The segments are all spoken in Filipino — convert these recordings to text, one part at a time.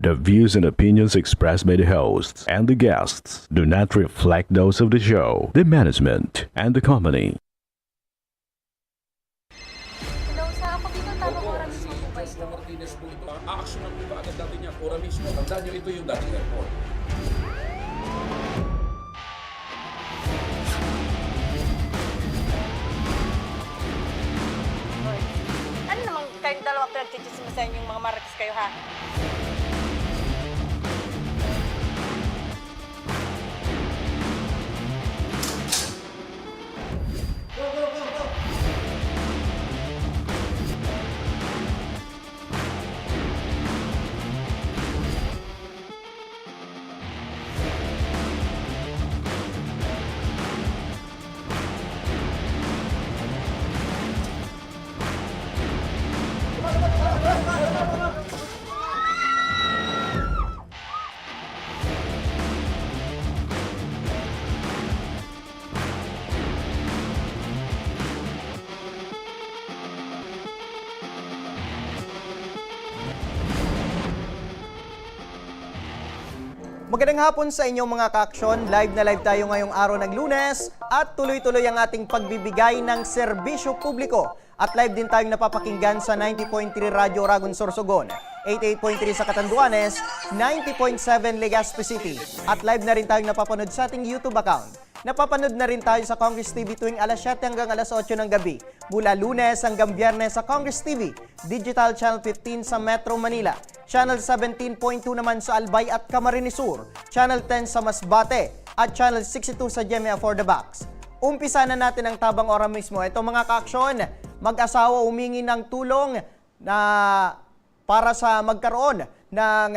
The views and opinions expressed by the hosts and the guests do not reflect those of the show, the management, and the company. Hello, sa ako dito, tamang oras mismo po ba ito? Mr. Martinez po ito. Aaksyonan po ba agad natin niya? Ora mismo. Tandaan niyo, ito yung dating airport. Ano namang kayong dalawa pinagchichismisan yung mga marites kayo, ha? Magandang hapon sa inyong mga ka-aksyon. Live na live tayo ngayong araw ng Lunes at tuloy-tuloy ang ating pagbibigay ng serbisyo publiko. At live din tayong napapakinggan sa 90.3 Radyo Oragon Sorsogon, 88.3 sa Catanduanes, 90.7 Legazpi City. At live na rin tayong napapanood sa ating YouTube account. Napapanood na rin tayo sa Congress TV tuwing alas 7 hanggang alas 8 ng gabi. Mula Lunes hanggang Biyernes sa Congress TV, Digital Channel 15 sa Metro Manila, Channel 17.2 naman sa Albay at Camarines Sur, Channel 10 sa Masbate, at Channel 62 sa GMA for the Box. Umpisa na natin ang tabang oras mismo. Ito mga ka-aksyon, mag-asawa humingi ng tulong na para sa magkaroon ng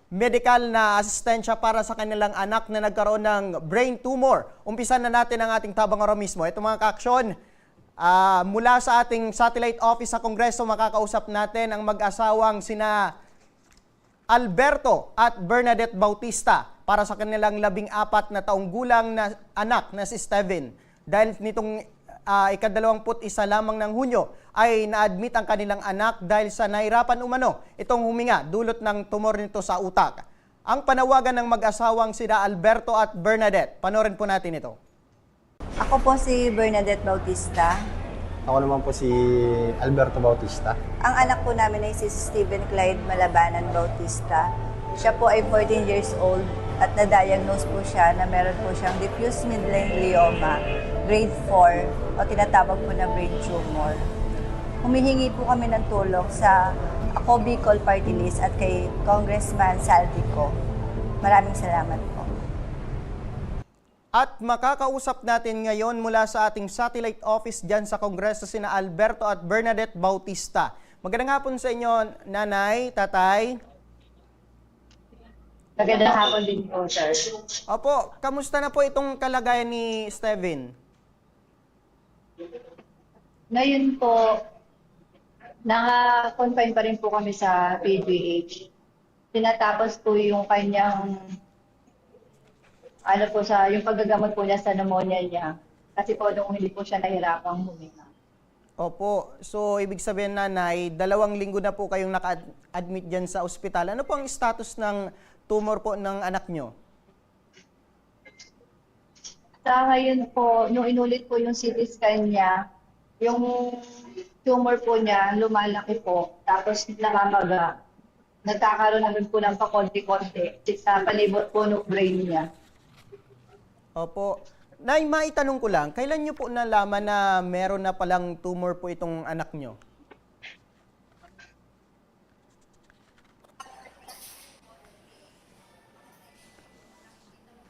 medical na asistensya para sa kanilang anak na nagkaroon ng brain tumor. Umpisa na natin ang ating tabang oras mismo. Ito mga ka-aksyon, mula sa ating satellite office sa Kongreso, makakausap natin ang mag-asawang sina Alberto at Bernadette Bautista para sa kanilang 14 na taong gulang na anak na si Steven. Dahil nitong ika-21 lamang ng Hunyo ay na-admit ang kanilang anak dahil sa nahirapan umano itong huminga dulot ng tumor nito sa utak. Ang panawagan ng mag-asawang sina Alberto at Bernadette. Panoorin po natin ito. Ako po si Bernadette Bautista. Ako naman po si Alberto Bautista. Ang anak po namin ay si Steven Clyde Malabanan Bautista. Siya po ay 14 years old at na-diagnose po siya na meron po siyang diffuse midline glioma, grade 4 o tinatawag po na brain tumor. Humihingi po kami ng tulong sa Ako Bicol Party List at kay Congressman Saldico. Maraming salamat po. At makakausap natin ngayon mula sa ating satellite office dyan sa Kongreso sina Alberto at Bernadette Bautista. Magandang hapon sa inyo, nanay, tatay. Magandang hapon din po, sir. Opo, kamusta na po itong kalagayan ni Steven? Ngayon po, naka-confine pa rin po kami sa PGH. Tinatapos po yung kanyang yung paggagamot po niya sa pneumonia niya. Kasi po nung hindi po siya nahirapang huminga. Opo, so ibig sabihin nanay, 2 linggo na po kayong naka-admit dyan sa ospital. Ano po ang status ng tumor po ng anak nyo? Sa ngayon po, nung inulit po yung CT scan niya, yung tumor po niya lumalaki po, tapos namamaga. Nagkakaroon namin po ng pakonti-konti sa palibot po ng brain niya. Opo. Nay, maitanong ko lang, kailan nyo po nalaman na meron na palang tumor po itong anak nyo?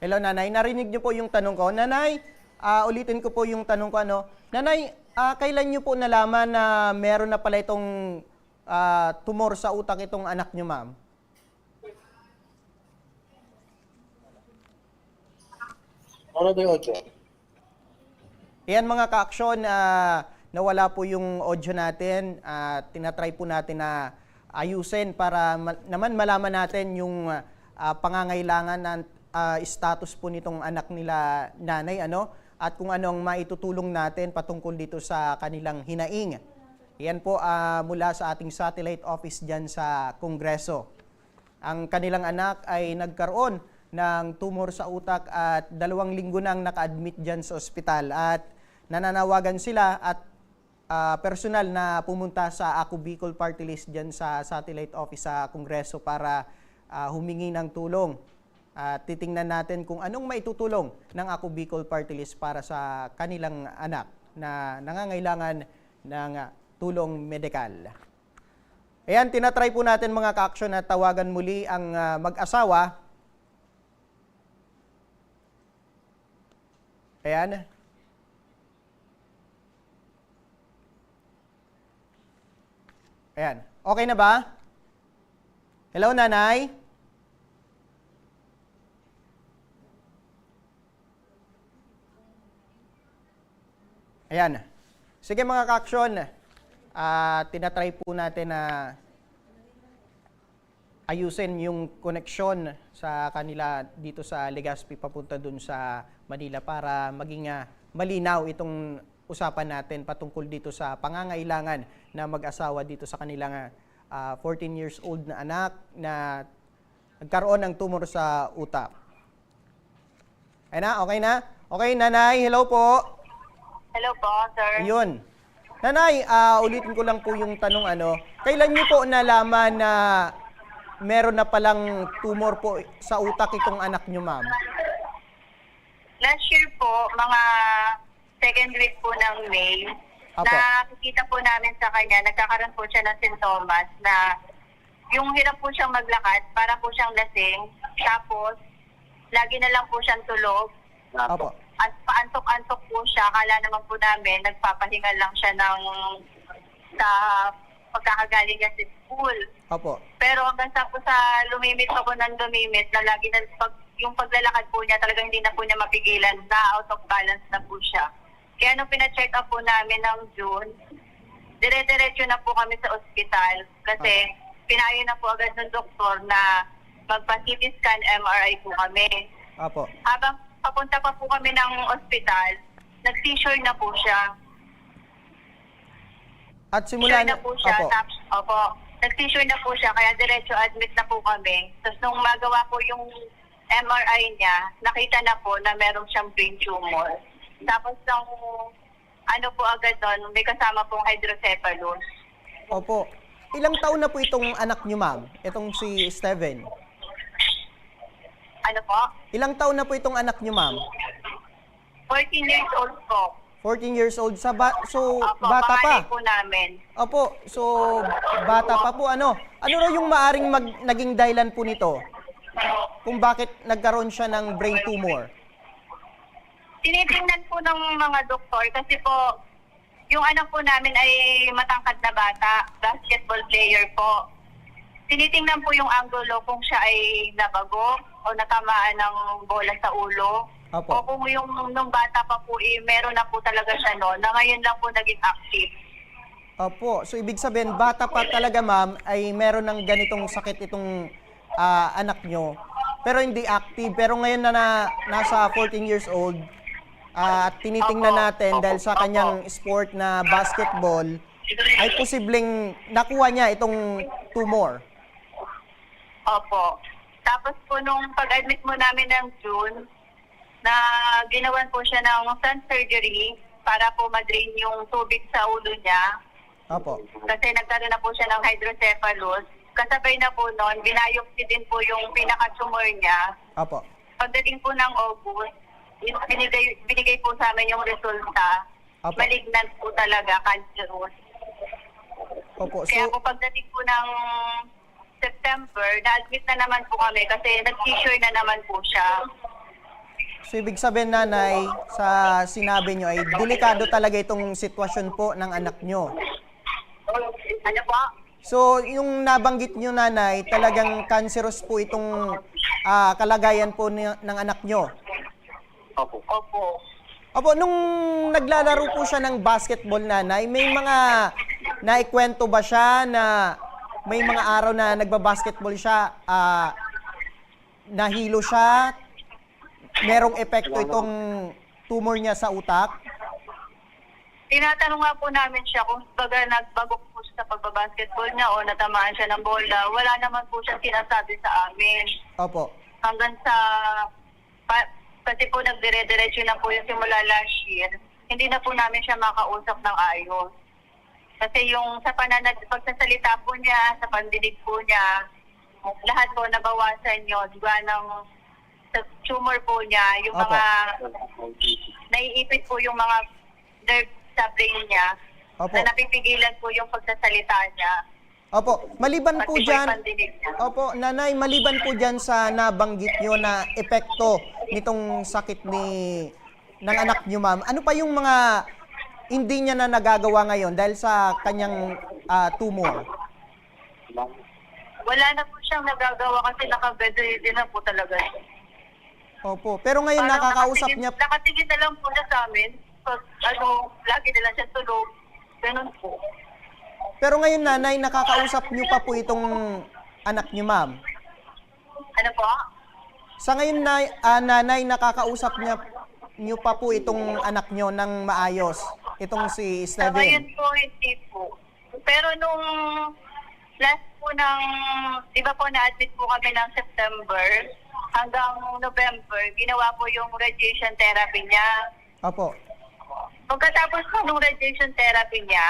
Hello, nanay. Narinig nyo po yung tanong ko. Nanay, ulitin ko po yung tanong ko. Nanay, kailan nyo po nalaman na meron na pala itong tumor sa utak itong anak nyo, ma'am? Ano ba yung 8? Yan mga ka-aksyon, nawala po yung audio natin. Tinatry po natin na ayusin para naman malaman natin yung pangangailangan ng status po nitong anak nila nanay, at kung anong maitutulong natin patungkol dito sa kanilang hinaing. Yan po mula sa ating satellite office dyan sa Kongreso. Ang kanilang anak ay nagkaroon ng tumor sa utak at 2 linggo nang naka-admit dyan sa ospital. At nananawagan sila at personal na pumunta sa Ako Bicol Party List dyan sa satellite office sa Kongreso para humingi ng tulong. Titingnan natin kung anong maitutulong ng Ako Bicol Party List para sa kanilang anak na nangangailangan ng tulong medikal. Ayan, tinatry po natin mga ka-aksyon na tawagan muli ang mag-asawa. Ayan. Ayan. Okay na ba? Hello, nanay? Ayan. Sige mga ka-aksyon, tinatry po natin na ayusin yung koneksyon sa kanila dito sa Legazpi papunta dun sa Manila para maging malinaw itong usapan natin patungkol dito sa pangangailangan na mag-asawa dito sa kanilang 14 years old na anak na nagkaroon ng tumor sa utak. Ayan na, okay na? Okay, nanay, hello po. Hello po, sir. Ayun. Nanay, ulitin ko lang po yung tanong kailan niyo po nalaman na meron na palang tumor po sa utak itong anak niyo, ma'am? Last year po, mga second week po ng May, Apo. nakikita po namin sa kanya, nagkakaroon po siya ng sintomas na yung hirap po siyang maglakad, para po siyang lasing, tapos lagi na lang po siyang tulog. Opo. At paantok-antok po siya, akala naman po namin, nagpapahinga lang siya sa pagkakagaling niya sa school. Opo. Pero hanggang sa po sa lumimit pa po ng lumimit, na lagi na yung paglalakad po niya, talagang hindi na po niya mapigilan, na out of balance na po siya. Kaya nung pina-check up po namin ng June, dire-diretso na po kami sa ospital kasi pinayo na po agad ng doktor na magpa-CT scan, MRI po kami. Opo. Habang papunta pa po kami ng ospital, nag-seizure na po siya. At simula Seizure na po siya. Opo. Tapos, opo, nag-seizure na po siya, kaya diretso admit na po kami. Tapos nung magawa po yung MRI niya, nakita na po na meron siyang brain tumor. Tapos nung po agad doon, may kasama pong hydrocephalus. Opo. Ilang taon na po itong anak niyo, ma'am? Itong si Steven. Ano po? Ilang taon na po itong anak niyo, ma'am? 14 years old po. 14 years old. So, Opo, bata pa. panganay po namin. Opo. So, bata pa po. Ano raw yung maaring naging dahilan po nito? Kung bakit nagkaroon siya ng brain tumor? Tinitingnan po ng mga doktor kasi po, yung anak po namin ay matangkad na bata, basketball player po. Tinitingnan po yung angulo kung siya ay nabago o natamaan ng bola sa ulo. Opo. O kung yung nung bata pa po, meron na po talaga siya no, na ngayon lang po naging active. Opo. So, ibig sabihin, bata pa talaga, ma'am, ay meron ng ganitong sakit itong anak nyo. Pero hindi active. Pero ngayon na nasa 14 years old, at tinitingnan natin dahil sa kanyang sport na basketball, ay posibleng nakuha niya itong tumor. Opo. Tapos po nung pag-admit mo namin ng June, na ginawan po siya ng sun surgery para po ma-drain yung tubig sa ulo niya. Opo. Kasi nagkaroon na po siya ng hydrocephalus. Kasabay na po noon, binayopsy din po yung pinaka-tumor niya. Opo. Pagdating po ng August, binigay po sa amin yung resulta. Opo. Malignant po talaga, cancerous. Opo. Kaya So, po pagdating po ng September, na-admit na naman po kami kasi nag-seizure na naman po siya. so ibig sabihin, nanay, sa sinabi nyo ay delikado talaga itong sitwasyon po ng anak nyo. Ano po? So, yung nabanggit nyo, nanay, talagang cancerous po itong kalagayan po ng anak nyo. Opo. Opo, nung naglalaro po siya ng basketball, nanay, may mga naikwento ba siya na may mga araw na nagbabasketball siya, nahilo siya, merong epekto itong tumor niya sa utak? tinatanong nga po namin siya kung baga nagbagok po siya sa pagbabasketball niya o natamaan siya ng bola. Wala naman po siya sinasabi sa amin. Opo. Hanggang sa, kasi po nagdire-diretso na po yung simula last year, hindi na po namin siya makausap ng ayos. Kasi yung sa pagsasalita po niya, sa pandinig po niya, lahat po nabawasan yun. Diba ng sa tumor po niya, yung Opo. mga, naiipit po yung mga nerve sa brain niya, Opo. na napipigilan po yung pagsasalita niya. Opo, maliban po Pati po dyan, yung pandinig niya. opo, nanay, maliban po dyan sa nabanggit nyo na epekto nitong sakit ng anak nyo, ma'am, ano pa yung mga hindi niya na nagagawa ngayon dahil sa kanyang tumor? Wala na po siyang nagagawa kasi naka-bedridden na po talaga siya. Opo, pero ngayon Parang nakakausap nakatingin- niya, Nakatingin na lang po na sa amin. Pag, lagi na lang siya tulog. Ganun po. pero ngayon nanay, nakakausap niyo pa po itong anak niyo, ma'am. Ano po? Sa ngayon, nanay, nakakausap niyo pa po itong anak niyo ng maayos, itong si Sa ngayon Steven. po, hindi po. Pero nung last po ng, di ba po na-admit po kami ng September hanggang November, ginawa po yung radiation therapy niya. Opo, Pagkatapos po nung radiation therapy niya,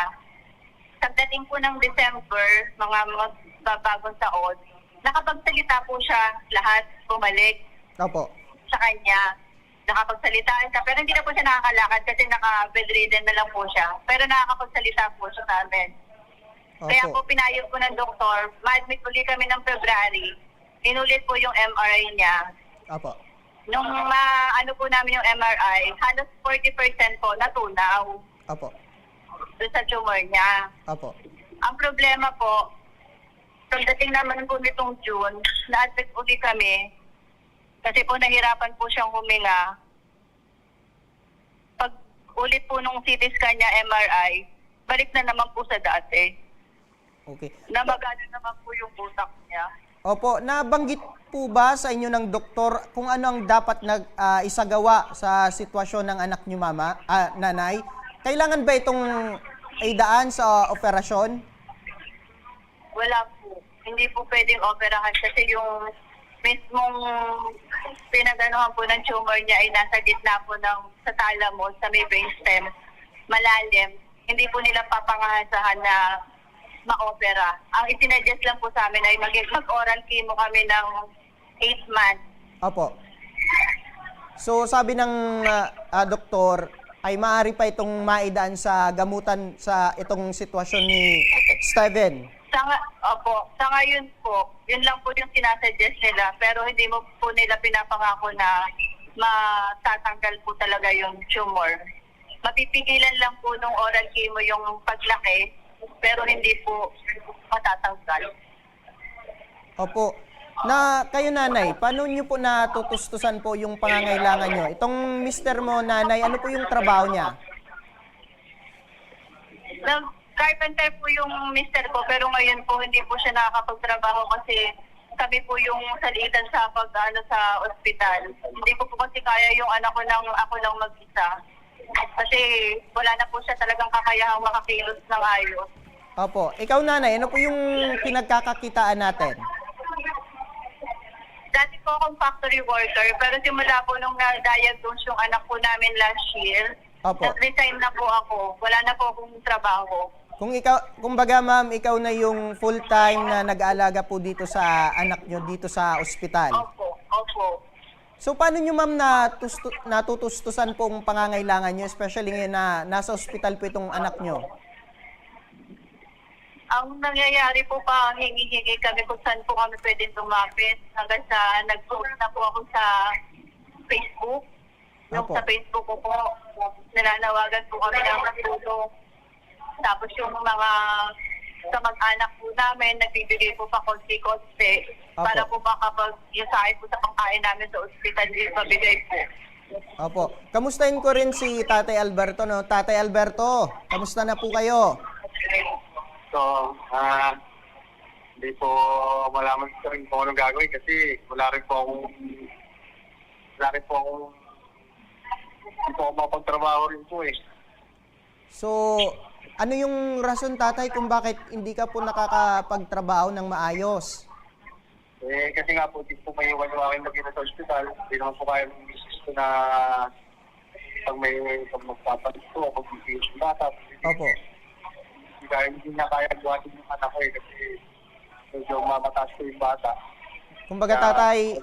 pagdating po ng December, mga magbabagong taon, nakapagsalita po siya lahat, bumalik opo, sa kanya. Nakapagsalita siya, pero hindi na po siya nakakalakad kasi naka-bedridden na lang po siya. Pero nakakapagsalita po siya sa amin. Kaya po opo, pinayog po ng doktor, ma-admit ulit kami ng February, inulit po yung MRI niya. opo, Nung ano po namin yung MRI, halos 40% po natunaw opo, doon sa tumor niya. opo, Ang problema po, pagdating naman po nitong June, na-admit ulit kami kasi po nahirapan po siyang huminga. Pag ulit po nung CT scan niya, MRI, balik na naman po sa dati. okay. Namagana naman po yung utak niya. Opo, nabanggit po ba sa inyo ng doktor kung ano ang dapat isagawa sa sitwasyon ng anak niyo, nanay? Kailangan ba itong idaan sa operasyon? Wala po. Hindi po pwedeng operahan kasi yung mismong pinaganohan po ng tumor niya ay nasa gitna po ng sa thalamus, sa may brainstem, malalim. Hindi po nila papangasahan na ma-opera. Ang isinadjust lang po sa amin ay mag-oral chemo kami ng 8 months. Opo. So sabi ng doktor ay maaari pa itong maidaan sa gamutan sa itong sitwasyon ni Steven. Sa ngayon po, yun lang po yung sinasuggest nila. Pero hindi mo po nila pinapangako na matatanggal po talaga yung tumor. Mapipigilan lang po nung oral chemo yung paglaki, pero hindi po matatanggal. Opo. Na kayo nanay, paano niyo po natutustusan po yung pangangailangan niyo? Itong mister mo nanay, ano po yung trabaho niya? Carpenter po yung mister ko, pero ngayon po hindi po siya nakakapagtrabaho kasi kami po yung salitan sa sa ospital. Hindi ko po kasi kaya yung anak ko ako lang mag-isa. Kasi wala na po siya talagang kakayahang makakilos ng ayos. Opo. Ikaw nanay, ano po yung pinagkakakitaan natin? Dati po akong factory worker, pero simula po nung na-diagnose yung anak po namin last year, Opo. nag-resign na po ako. Wala na po akong trabaho. Kumbaga ma'am, ikaw na yung full-time na nag-aalaga po dito sa anak nyo dito sa ospital. Opo. So paano nyo ma'am natutustusan po ang pangangailangan nyo, especially ngayon na nasa ospital po itong anak nyo? Ang nangyayari po pa, hingi-hingi kami kung saan po kami pwedeng lumapit. Hanggang sa nag-post na po ako sa Facebook. Yung Opo. sa Facebook ko po, nananawagan po kami ng tulong. Tapos yung mga kamag-anak po namin, nagbibigay po pa konti-konti Opo. para po makapag yung sa akin po sa pangkain namin sa ospital, yung pabigay po. Opo. Kamustahin ko rin si Tatay Alberto, no? Tatay Alberto, kamusta na po kayo? So, hindi po malaman ko rin kung anong gagawin kasi wala rin po akong hindi po ako mapagtrabaho rin po eh. So, ano yung rason, tatay, kung bakit hindi ka po nakakapagtrabaho ng maayos? Kasi nga po, di po may iwan-iwakin mag-ina sa ospital. Hindi naman po kaya ng misis ko na pag magpapalit ko, pag bibigyan yung bata. Opo. Hindi na kaya buhatin yung anak ko kasi medyo mamataas ko yung bata. Kumbaga, tatay,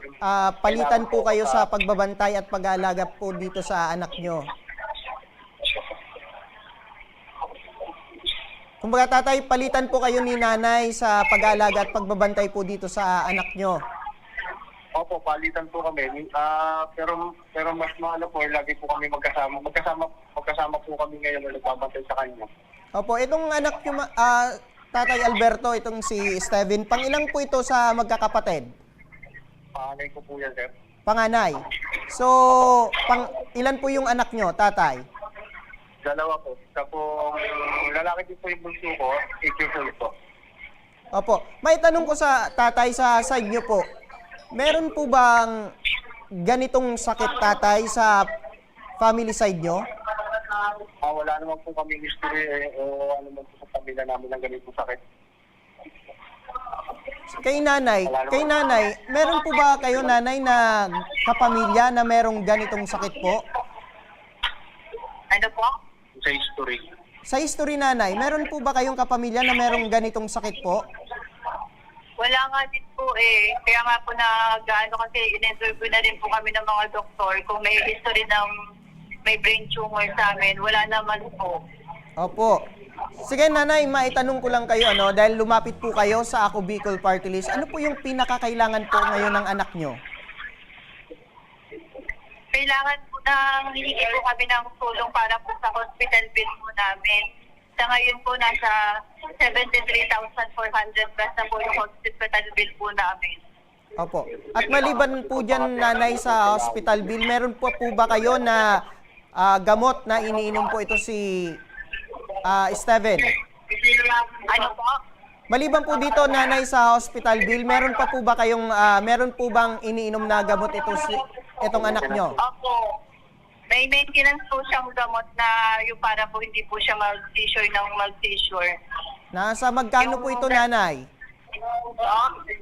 palitan po kayo sa pagbabantay at pag-aalaga po dito sa anak nyo. Kumbaga, tatay, palitan po kayo ni nanay sa pag-aalaga at pagbabantay po dito sa anak nyo. Opo, palitan po kami. Pero mas mahalo po, lagi po kami magkasama. Magkasama po kami ngayon na nagpapantay sa kanya. Opo, itong anak nyo, tatay Alberto, itong si Steven, pangilang po ito sa magkakapatid? Panganay ko po yan, sir. Panganay. So, ilan po yung anak nyo, tatay? Dalawa po. Tapos, lalaki din po yung bunso ko, 8 years old po. Opo. May tanong ko sa tatay sa side nyo po. Meron po bang ganitong sakit, tatay, sa family side nyo? Wala naman po kami history o ano man po sa pamilya namin ng ganito sakit. Kay nanay, meron po ba kayo, nanay, na kapamilya na merong ganitong sakit po? Ano po? Sa history. Sa history, nanay, meron po ba kayong kapamilya na merong ganitong sakit po? Wala nga din po eh. Kaya nga po kasi in-interview na rin po kami ng mga doktor kung may history ng may brain tumor sa amin. Wala naman po. Opo. Sige, nanay, maitanong ko lang kayo, dahil lumapit po kayo sa Ako Bicol Party List, ano po yung pinakakailangan po ngayon ng anak nyo? Kailangan po hihingi po kami ng tulong para po sa hospital bill po namin. Sa ngayon po, nasa 73,400 plus na po yung hospital bill po namin. Opo. At maliban po dyan, nanay, sa hospital bill, meron po ba kayo na gamot na iniinom po ito si Steven? Ano po? Maliban po dito, nanay, sa hospital bill, meron po bang iniinom na gamot itong anak nyo? Opo. May maintenance po siyang gamot na yung para po hindi po siya mag-seizure. Nasa magkano po ito, nanay?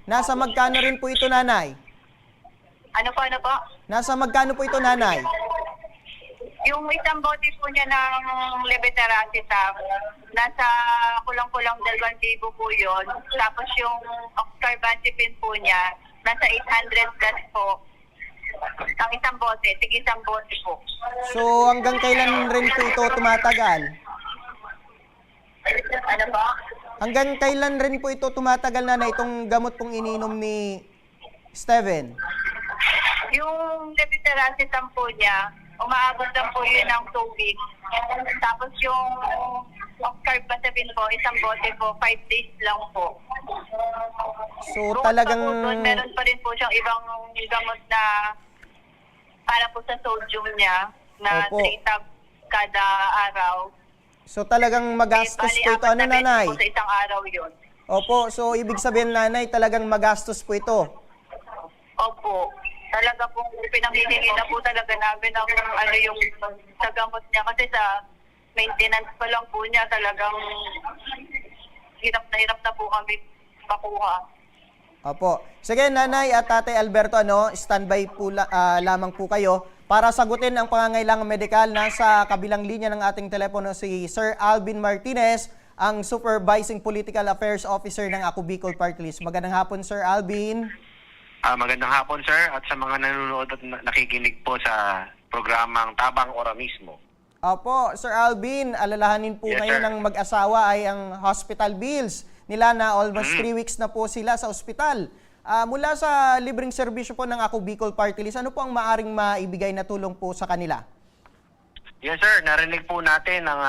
Nasa magkano rin po ito, nanay? Ano po? Nasa magkano po ito, nanay? Yung isang bote po niya ng levetiracetam, nasa kulang-kulang 2,000 po yun. Tapos yung oxcarbazepine po niya, nasa 800 plus po. Ang isang bote, isang bote po. So, hanggang kailan rin po ito tumatagal? Ano po? Hanggang kailan rin po ito tumatagal, nanay, itong gamot pong ininom ni Steven? Yung levetiracetam po niya, umaabot lang po yun ng 2 weeks. Tapos yung oxcarbazepine po, isang bote po, 5 days lang po. So, Bukod talagang... pa po doon, meron pa rin po siyang ibang gamot na para po sa sodium niya na Opo. 3 tabs kada araw. So, talagang magastos po ito. Ano, nanay? Po sa isang araw yun. Opo, so ibig sabihin, nanay, talagang magastos po ito. Opo. Talaga pong pinanghihingi na po talaga namin ang yung sa gamot niya. Kasi sa maintenance pa lang po niya, talagang hirap na po kami makuha. Opo. Sige, nanay at tatay Alberto, standby po lamang po kayo para sagutin ang pangangailangan medikal. Nasa kabilang linya ng ating telepono si Sir Alvin Martinez, ang Supervising Political Affairs Officer ng Ako Bicol Party List. Magandang hapon, Sir Alvin. Magandang hapon, sir, at sa mga nanonood at nakikinig po sa programang Tabang Ora mismo. Opo, Sir Alvin, alalahanin po Yes, ngayon sir. ng mag-asawa ay ang hospital bills nila na almost 3 weeks na po sila sa ospital. Mula sa libreng serbisyo po ng Ako Bicol Party List, ano po ang maaring maibigay na tulong po sa kanila? Yes, sir, narinig po natin ang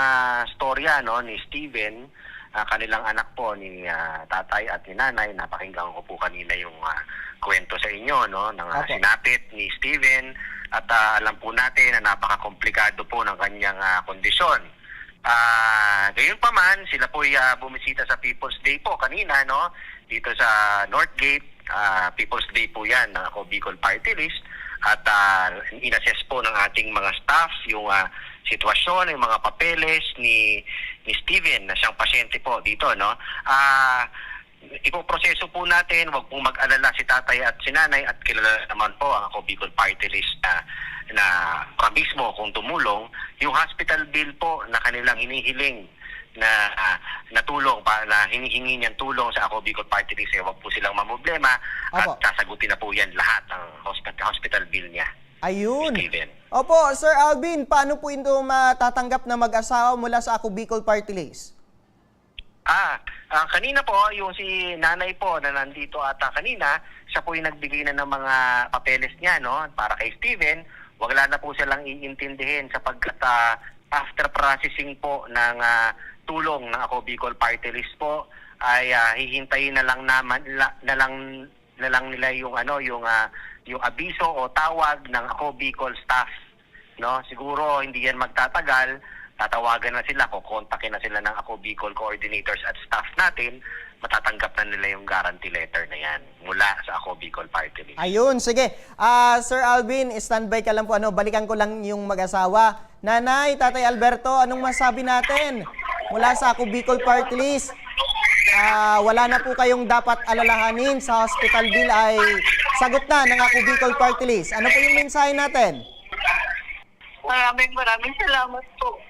storya ni Steven, kanilang anak po ni tatay at ni nanay. Napakinggan ko po kanina yung kwento sa inyo ng Opo. sinapit ni Steven, at alam po natin na napaka-komplikado po ng kanyang kondisyon. Gayon pa man, sila po bumisita sa People's Day po kanina dito sa Northgate. People's Day po yan ng Ako Bicol Party List, at inassess po ng ating mga staff yung sitwasyon, yung mga papeles ni Steven na siyang pasyente po dito, no? Ipoproseso po natin, wag pong mag-alala si tatay at si nanay, at kilala naman po ang Ako Bicol Party List na mismo kung tumulong. Yung hospital bill po na kanilang hinihiling na tulong, na hinihingi niyang tulong sa Ako Bicol Party List, wag po silang mamblema at Opo. sasagutin na po yan lahat ang hospital bill niya. Ayun. Steven. Opo, Sir Alvin, paano po ito matatanggap na mag-asawa mula sa Ako Bicol Party List? Kanina po, yung si nanay po na nandito ata kanina, siya po yung nagbigay na ng mga papeles niya, no, para kay Steven. Wala na po silang iintindihin sapagkat after processing po ng tulong ng Ako Bicol Party List po, ay hihintayin na lang nila yung yung abiso o tawag ng Ako Bicol staff, no. Siguro hindi yan magtatagal. Tatawagan na sila, kukontakin na sila ng Ako Bicol coordinators at staff natin, matatanggap na nila yung guarantee letter na yan mula sa Ako Bicol Party List. Ayun, sige. Sir Alvin, standby ka lang po. Balikan ko lang yung mag-asawa. Nanay, Tatay Alberto, anong masabi natin mula sa Ako Bicol Party List? Wala na po kayong dapat alalahanin sa hospital bill, ay sagot na ng Ako Bicol Party List. Ano po yung mensahe natin? Maraming salamat po.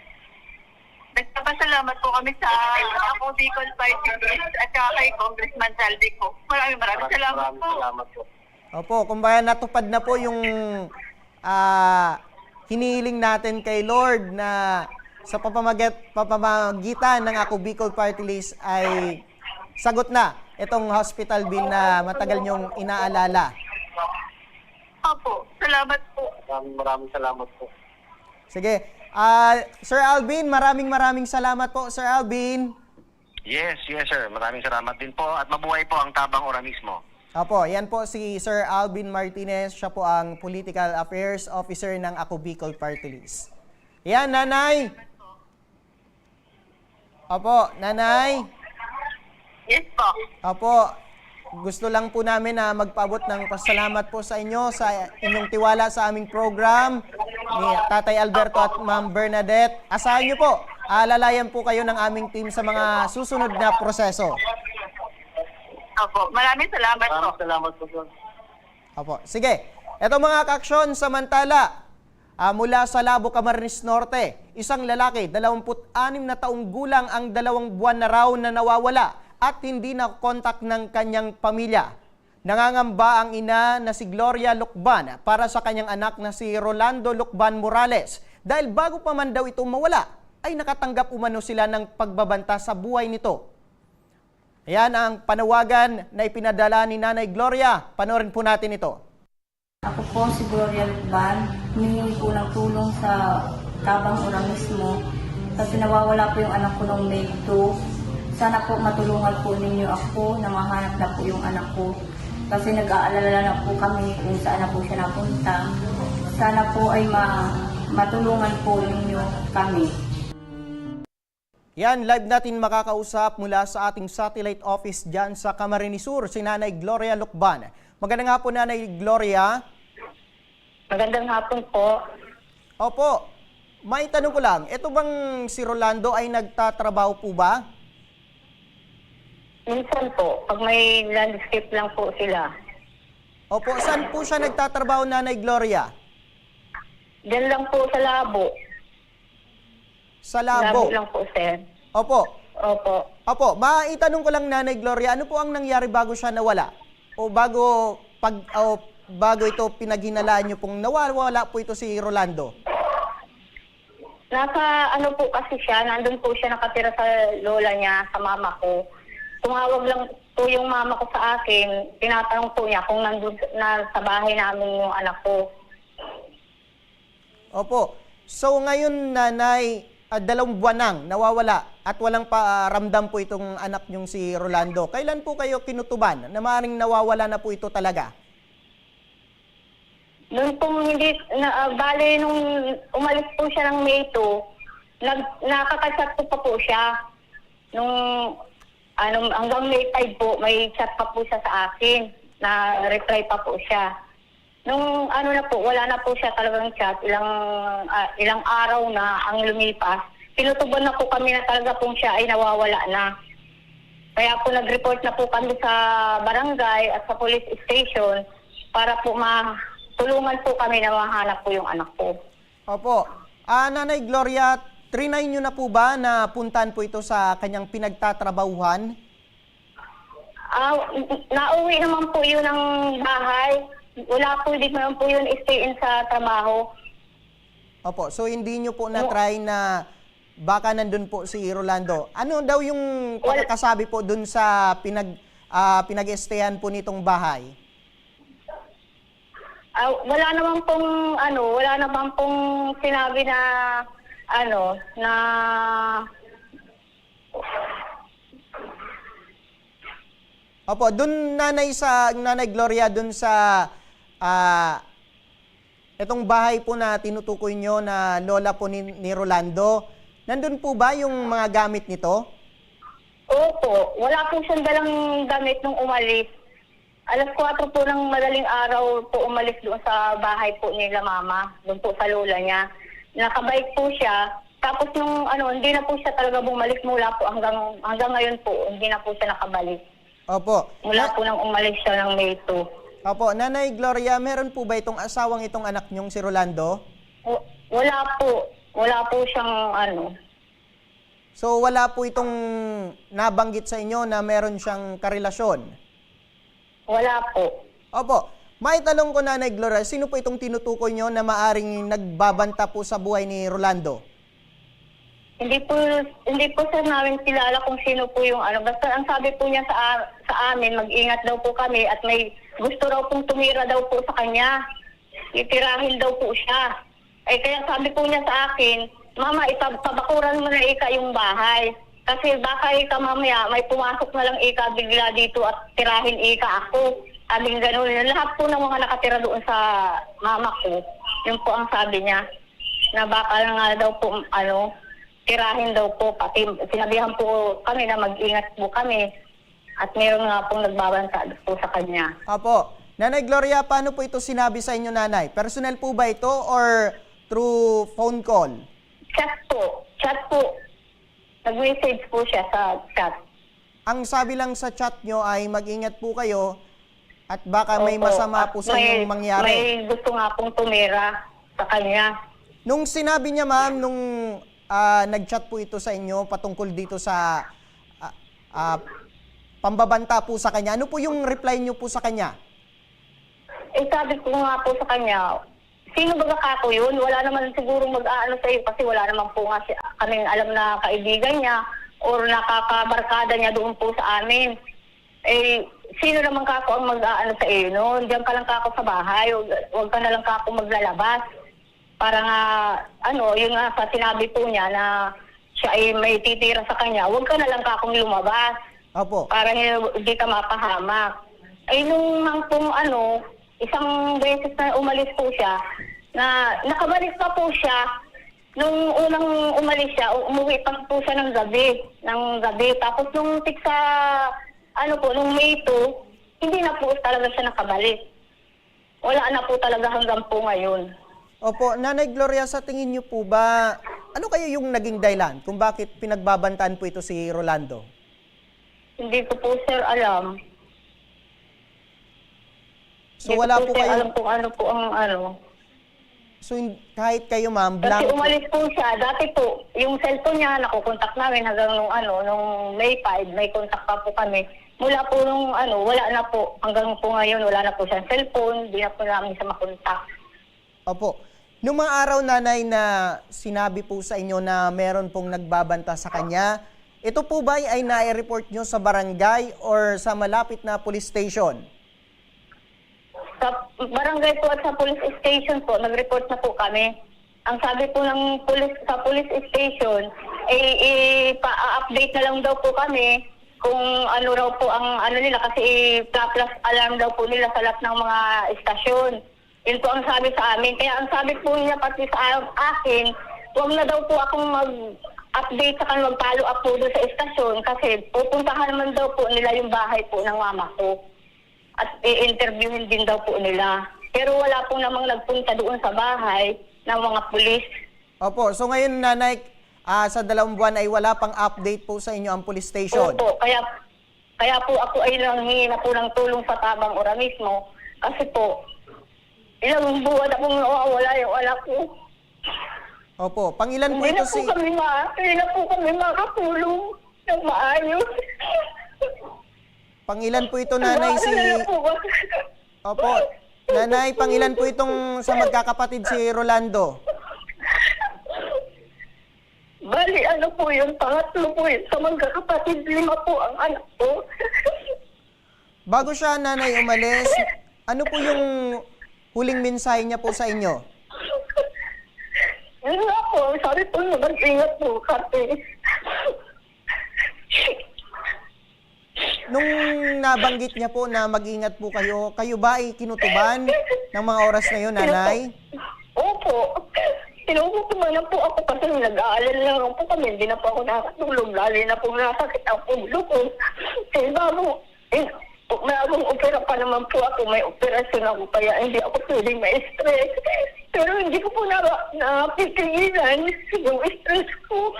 Nagpapasalamat po kami sa Ako Bicol Party List at saka kay Congressman Saldi po. Maraming salamat po. Opo, kumbaga natupad na po yung hinihiling natin kay Lord na sa pamamagitan ng Ako Bicol Party List ay sagot na itong hospital bill na matagal niyong inaalala. Opo, salamat po. Maraming salamat po. Sige. Sir Alvin, maraming salamat po, Sir Alvin. Yes, sir. Maraming salamat din po at mabuhay po ang Tabang Organismo. Opo, yan po si Sir Alvin Martinez. Siya po ang Political Affairs Officer ng Ako Bicol Party List. Yan, Nanay. Opo, Nanay. Yes po. Opo, gusto lang po namin na magpaabot ng pasalamat po sa inyo sa inyong tiwala sa aming program ni Tatay Alberto at Ma'am Bernadette. Asahan niyo po, alalayan po kayo ng aming team sa mga susunod na proseso. Opo, maraming salamat po. Maraming salamat po, sir. Opo, sige. Ito mga kaaksyon, samantala, mula sa Labo, Camarines Norte, isang lalaki, 26 na taong gulang ang 2 buwan na raw na nawawala at hindi na kontak ng kanyang pamilya. Nangangamba ang ina na si Gloria Lucban para sa kanyang anak na si Rolando Lucban Morales dahil bago pa man daw ito mawala ay nakatanggap umano sila ng pagbabanta sa buhay nito. Ayan ang panawagan na ipinadala ni Nanay Gloria. Panoorin po natin ito. Ako po si Gloria Lucban, humihingi po ng tulong sa Tabang Organismo kasi nawawala po yung anak ko noong May 2. Sana po matulungan po ninyo ako na mahanap na po yung anak ko. Kasi nag-aalala na po kami kung saan na po siya napunta. Sana po ay matulungan po ninyo kami. Yan, live natin makakausap mula sa ating satellite office dyan sa Camarines Sur, si Nanay Gloria Lucban. Magandang hapon, Nanay Gloria. Magandang hapon po. Opo, may tanong ko lang, ito bang si Rolando ay nagtatrabaho po ba? Minsan po, pag may landscape lang po sila. Opo, saan po siya nagtatrabaho, Nanay Gloria? Diyan lang po sa Labo. Sa Labo? Labo lang po, sir. Opo. Opo. Opo, maitanong ko lang, Nanay Gloria, ano po ang nangyari bago siya nawala? O bago ito pinaghinalaan niyo pong nawawala po ito si Rolando? Nasa ano po kasi siya, nandun po siya nakatira sa lola niya, sa mama ko. Tumawag lang po yung mama ko sa akin, tinatanong po niya kung nandun na sa bahay namin yung anak ko. Opo. So ngayon, Nanay, 2 buwan nang nawawala at walang paramdam po itong anak niyong si Rolando. Kailan po kayo kinutuban na maaaring nawawala na po ito talaga? Noon po bale nung umalis po siya ng May 2, nakaka-chat po pa po siya. Nung hanggang May 5 po, may chat pa po siya sa akin, na reply pa po siya. Nung ano na po, wala na po siya talagang chat, ilang araw na ang lumipas. Tinutuban na po kami na talaga po siya ay nawawala na. Kaya po nag-report na po kami sa barangay at sa police station para po matulungan po kami na mahanap po yung anak ko. Opo. Nanay Gloria, trinay nyo na po ba na puntahan po ito sa kanyang pinagtatrabahuhan? Nauwi naman po yun ng bahay. Wala po, di naman po yun stay-in sa trabaho. Opo, so hindi nyo po na-try na baka nandun po si Rolando. Ano daw yung pagkakasabi po dun sa pinag-estayan po nitong bahay? Wala naman pong sinabi na Opo, dun Nanay Gloria, dun sa itong bahay po na tinutukoy nyo na lola po ni Rolando, nandun po ba yung mga gamit nito? Opo, wala po siyang dalang gamit nung umalis. Alas 4 po ng madaling araw po umalis doon sa bahay po nila mama, doon po sa lola niya. Nakabike po siya, tapos nung hindi na po siya talaga bumalik mula po hanggang ngayon po, hindi na po siya nakabalik. Opo. Mula po nang umalis siya ng May 2. Opo, Nanay Gloria, meron po ba itong asawang itong anak niyong si Rolando? Wala po. Wala po siyang So wala po itong nabanggit sa inyo na meron siyang karelasyon? Wala po. Opo. Maitanong ko, Nanay Gloria, sino po itong tinutukoy nyo na maaring nagbabanta po sa buhay ni Rolando? Hindi po sir namin kilala kung sino po yung Basta ang sabi po niya sa amin, mag-ingat daw po kami at may gusto raw pong tumira daw po sa kanya. Itirahin daw po siya. Kaya sabi po niya sa akin, Mama, pabakuran mo na yung bahay. Kasi baka mamaya may pumasok na lang bigla dito at tirahin ako. Sabi gano'n. Lahat po ng mga nakatira doon sa mama ko, yun po ang sabi niya. Na baka nga daw po, tirahin daw po. Pati sinabihan po kami na mag-ingat po kami. At meron nga pong nagbabanta po sa kanya. Opo. Nanay Gloria, paano po ito sinabi sa inyo, Nanay? Personal po ba ito or through phone call? Chat po. Chat po. Nag-message po siya sa chat. Ang sabi lang sa chat nyo ay mag-ingat po kayo at baka may masama po sa inyong mangyari. May gusto nga pong tumira sa kanya. Nung sinabi niya, ma'am, nung nag-chat po ito sa inyo patungkol dito sa pambabanta po sa kanya, ano po yung reply niyo po sa kanya? Sabi ko nga po sa kanya, sino ba kako yun? Wala naman siguro mag-aano sa iyo kasi wala naman po nga kaming alam na kaibigan niya or nakakabarkada niya doon po sa amin. Sino naman kako ang mag-aano sa iyo noon? Diyan ka lang kako sa bahay, huwag ka na lang kako maglalabas. Para nga, yun nga sa sinabi po niya na siya ay may titira sa kanya, huwag ka na lang kakong lumabas. Opo. Para hindi ka mapahamak. Nung pong isang beses na umalis po siya, na nakabalik pa po siya, nung unang umalis siya, umuwi pa po siya ng gabi. Tapos nung tiksa, nung May 2, hindi na po talaga siya nakabalik. Wala na po talaga hanggang po ngayon. Opo, Nanay Gloria, sa tingin niyo po ba, ano kayo yung naging dahilan kung bakit pinagbabantaan po ito si Rolando? Hindi ko po sir alam. So wala po kayo alam kung ano po ang So kahit kayo, ma'am, Kasi umalis po siya. Dati po, yung cellphone niya, nakukontak namin hanggang nung May 5, may contact pa po kami. Mula po nung wala na po. Hanggang po ngayon, wala na po siyang cellphone. Hindi na po namin siya makontak. Opo. Noong mga araw, Nanay, na sinabi po sa inyo na meron pong nagbabanta sa kanya, ito po ba ay na-report nyo sa barangay or sa malapit na police station? Sa barangay po at sa police station po, nag-report na po kami. Ang sabi po ng sa police station, pa-update na lang daw po kami kung ano raw po ang nila kasi plus alarm daw po nila sa lahat ng mga estasyon. Yun po ang sabi sa amin. Kaya ang sabi po niya pati sa akin, huwag na daw po akong mag-update sa kanila, mag-follow up po doon sa estasyon kasi pupuntahan naman daw po nila yung bahay po ng mama ko. At i-interviewin din daw po nila. Pero wala po namang nagpunta doon sa bahay ng mga pulis. Opo, so ngayon nanay, sa 2 buwan ay wala pang update po sa inyo ang police station. Opo, kaya po ako ay nanghingi na po ng tulong sa tabang ora mismo. Kasi po, ilang buwan na pong nawawala yung anak ko. Opo, pangilan po Hindi ito hindi na po kami makatulong ng maayos. Pangilan po ito nanay Nag-aalala po ba? Opo, nanay, pangilan po itong sa magkakapatid si Rolando? Bali, ano po yun? Pangatlo po yun. Sa magkakapatid, 5 po ang anak ko. Bago siya nanay umalis, ano po yung huling mensahe niya po sa inyo? Yun nga po, sabi po na mag-ingat po kasi. Nung nabanggit niya po na mag-ingat po kayo, kayo ba ay kinutuban ng mga oras na yun, nanay? Opo. Tinutuban na po ako kasi nag-aalala lang po kami. Hindi na po ako nakatulog. Lalo na po nasakit ang ulo ko. Bagong opera pa naman po ako. May operasyon ako kaya hindi ako pwedeng ma-stress. Pero hindi ko po napipigilan yung stress ko.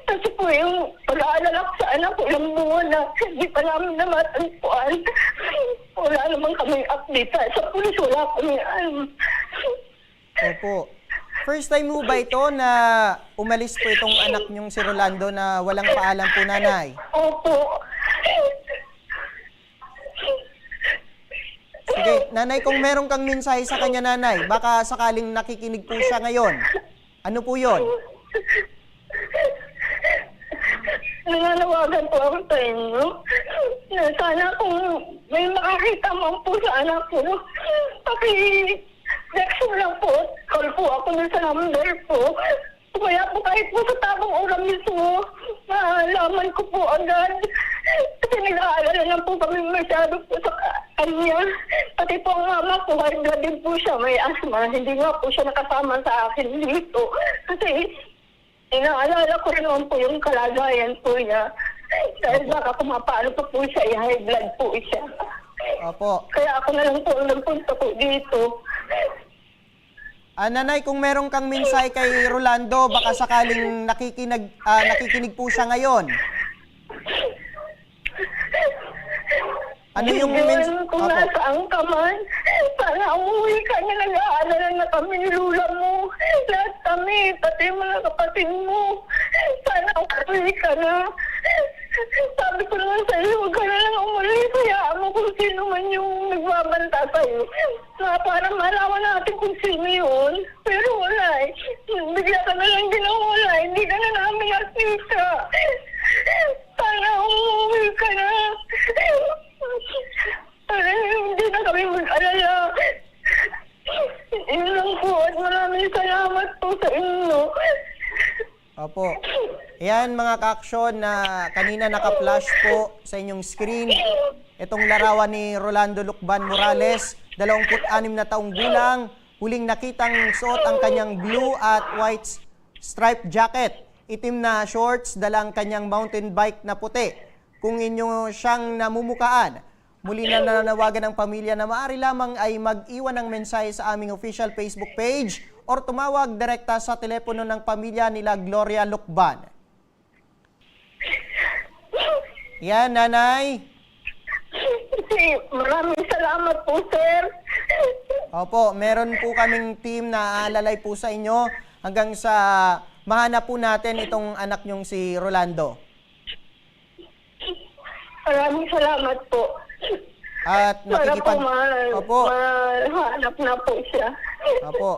Kasi po yung pag-aalala ko sa anak ko, ilang buwan na hindi pa namin namatagpuan. Wala naman kami update. Sa pulis, wala kami Opo. First time mo ba ito na umalis po itong anak niyong si Rolando na walang paalam po, nanay? Opo. Sige, nanay, kung meron kang mensahe sa kanya, nanay, baka sakaling nakikinig po siya ngayon. Ano po yon? Nananawagan po ako sa inyo. Na sana kung may makakita man po sa anak ko, next mo lang po, call po ako dun sa number po. Kaya po kahit po sa tabang oras mismo, malaman ko po agad. Kasi nag-aalala lang po kami masyado po sa kanya. Pati po ang mama ko, high blood din po siya, may asthma. Hindi nga po siya nakasama sa akin dito. Kasi inaalala ko rin naman po yung kalagayan po niya. Dahil baka pumapalo pa po siya, high blood po siya. Opo. Kaya ako na lang po ang nagpunta po dito. Nanay, kung meron kang mensahe kay Rolando, baka sakaling nakikinig po siya ngayon. Ano yung mensahe? Kung nasaan ka man, sana umuwi ka na, nag-aalala na kami ni Lula mo. Lahat kami, pati mga kapatid mo. Sana umuwi ka na. Sabi ko naman sa'yo, huwag ka na lang umuwi. Hayaan mo kung sino man yung nagbabanta sa'yo. Para malaman natin kung sino yun. Pero wala eh. Bigla ka na lang ginawala. Hindi ka na namin nakita. Sana umuwi ka na. Para hindi na kami mag-alala. Yun lang po at maraming salamat po sa inyo. Opo. Yan mga ka-aksyon na kanina naka-flash po sa inyong screen. Itong larawan ni Rolando Lucban Morales, 26 na taong gulang, huling nakitang suot ang kanyang blue at white striped jacket, itim na shorts, dalang kanyang mountain bike na puti. Kung inyo siyang namumukaan, muli na nananawagan ng pamilya na maaari lamang ay mag-iwan ng mensahe sa aming official Facebook page or tumawag direkta sa telepono ng pamilya nila Gloria Lucban. Yan, nanay. Maraming salamat po, sir. Opo, meron po kaming team na aalalay po sa inyo hanggang sa mahanap po natin itong anak nyong si Rolando. Maraming salamat po. At nakikipag... Opo. Mahanap na po siya. Opo.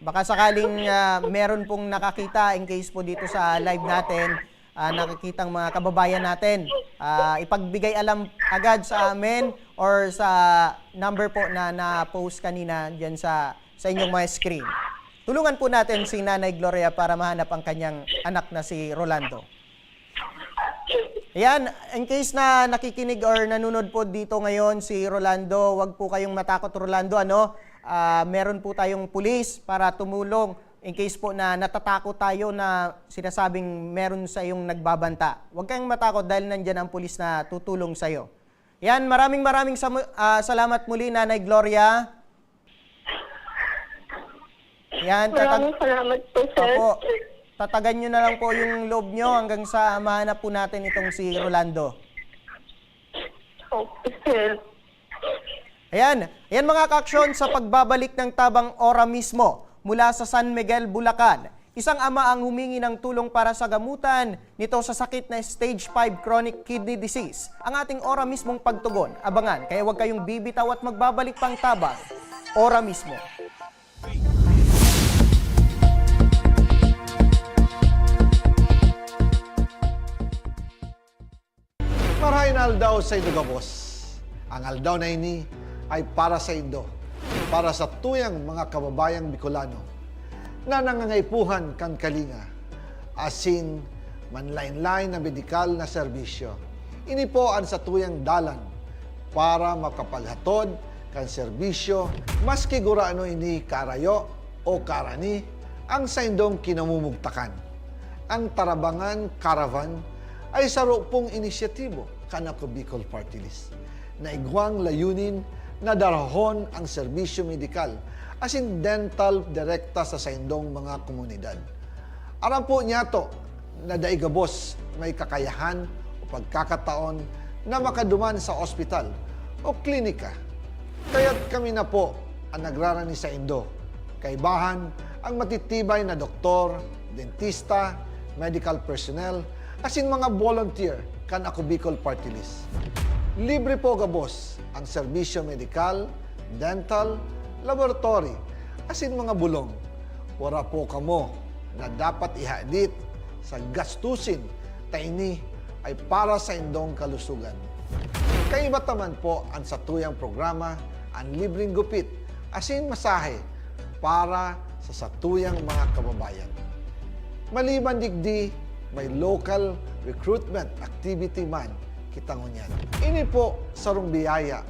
Baka sakaling meron pong nakakita in case po dito sa live natin, nakikitang mga kababayan natin, ipagbigay alam agad sa amin or sa number po na na-post kanina dyan sa inyong mga screen. Tulungan po natin si Nanay Gloria para mahanap ang kanyang anak na si Rolando. Ayan, in case na nakikinig or nanonood po dito ngayon si Rolando, wag po kayong matakot, Rolando, meron po tayong pulis para tumulong in case po na natatakot tayo na sinasabing meron sa iyong nagbabanta. Huwag kayong matakot dahil nandyan ang pulis na tutulong sa iyo. Yan, maraming salamat muli, Nanay Gloria. Yan, Maraming salamat po, sir. Opo. Tatagan nyo na lang po yung loob nyo hanggang sa mahanap po natin itong si Rolando. Okay, sir. Ayan mga kaaksyon sa pagbabalik ng tabang ora mismo mula sa San Miguel, Bulacan. Isang ama ang humingi ng tulong para sa gamutan nito sa sakit na stage 5 chronic kidney disease. Ang ating ora mismong pagtugon. Abangan, kaya huwag kayong bibitaw at magbabalik pang tabang. Ora mismo. Marahin aldaw sa Indogabos. Ang aldaw na ini ay para sa Indo, para sa tuyang mga kababayang Bicolano na nangangaipuhan kan kalinga, asin manlain-lain na medikal na serbisyo. Ini po ang sa tuyang dalan para makapaghatod kan serbisyo maski guraano ini karayo o karani ang sa indong kinamumugtakan. Ang Tarabangan Caravan ay saro pong inisyatibo kanako Bicol Party List na igwang layunin na darahon ang serbisyo medikal asin dental direkta sa saindong mga komunidad. Aram po niya to na daigabos may kakayahan o pagkakataon na makaduman sa ospital o klinika. Kaya't kami na po ang nagrarani sa Indo. Kaibahan ang matitibay na doktor, dentista, medical personnel, asin mga volunteer kan ako Bicol Party List. Libre po gabos ang serbisyo medikal, dental, laboratory, asin mga bulong. Wala po kamo na dapat ihadit sa gastusin taini ay para sa indong kalusugan. Kaiba taman po ang satuyang programa ang libreng gupit asin masahe para sa satuyang mga kababayan. Maliban digdi, may local recruitment activity man kitang unyan. Ini po sarong biyaya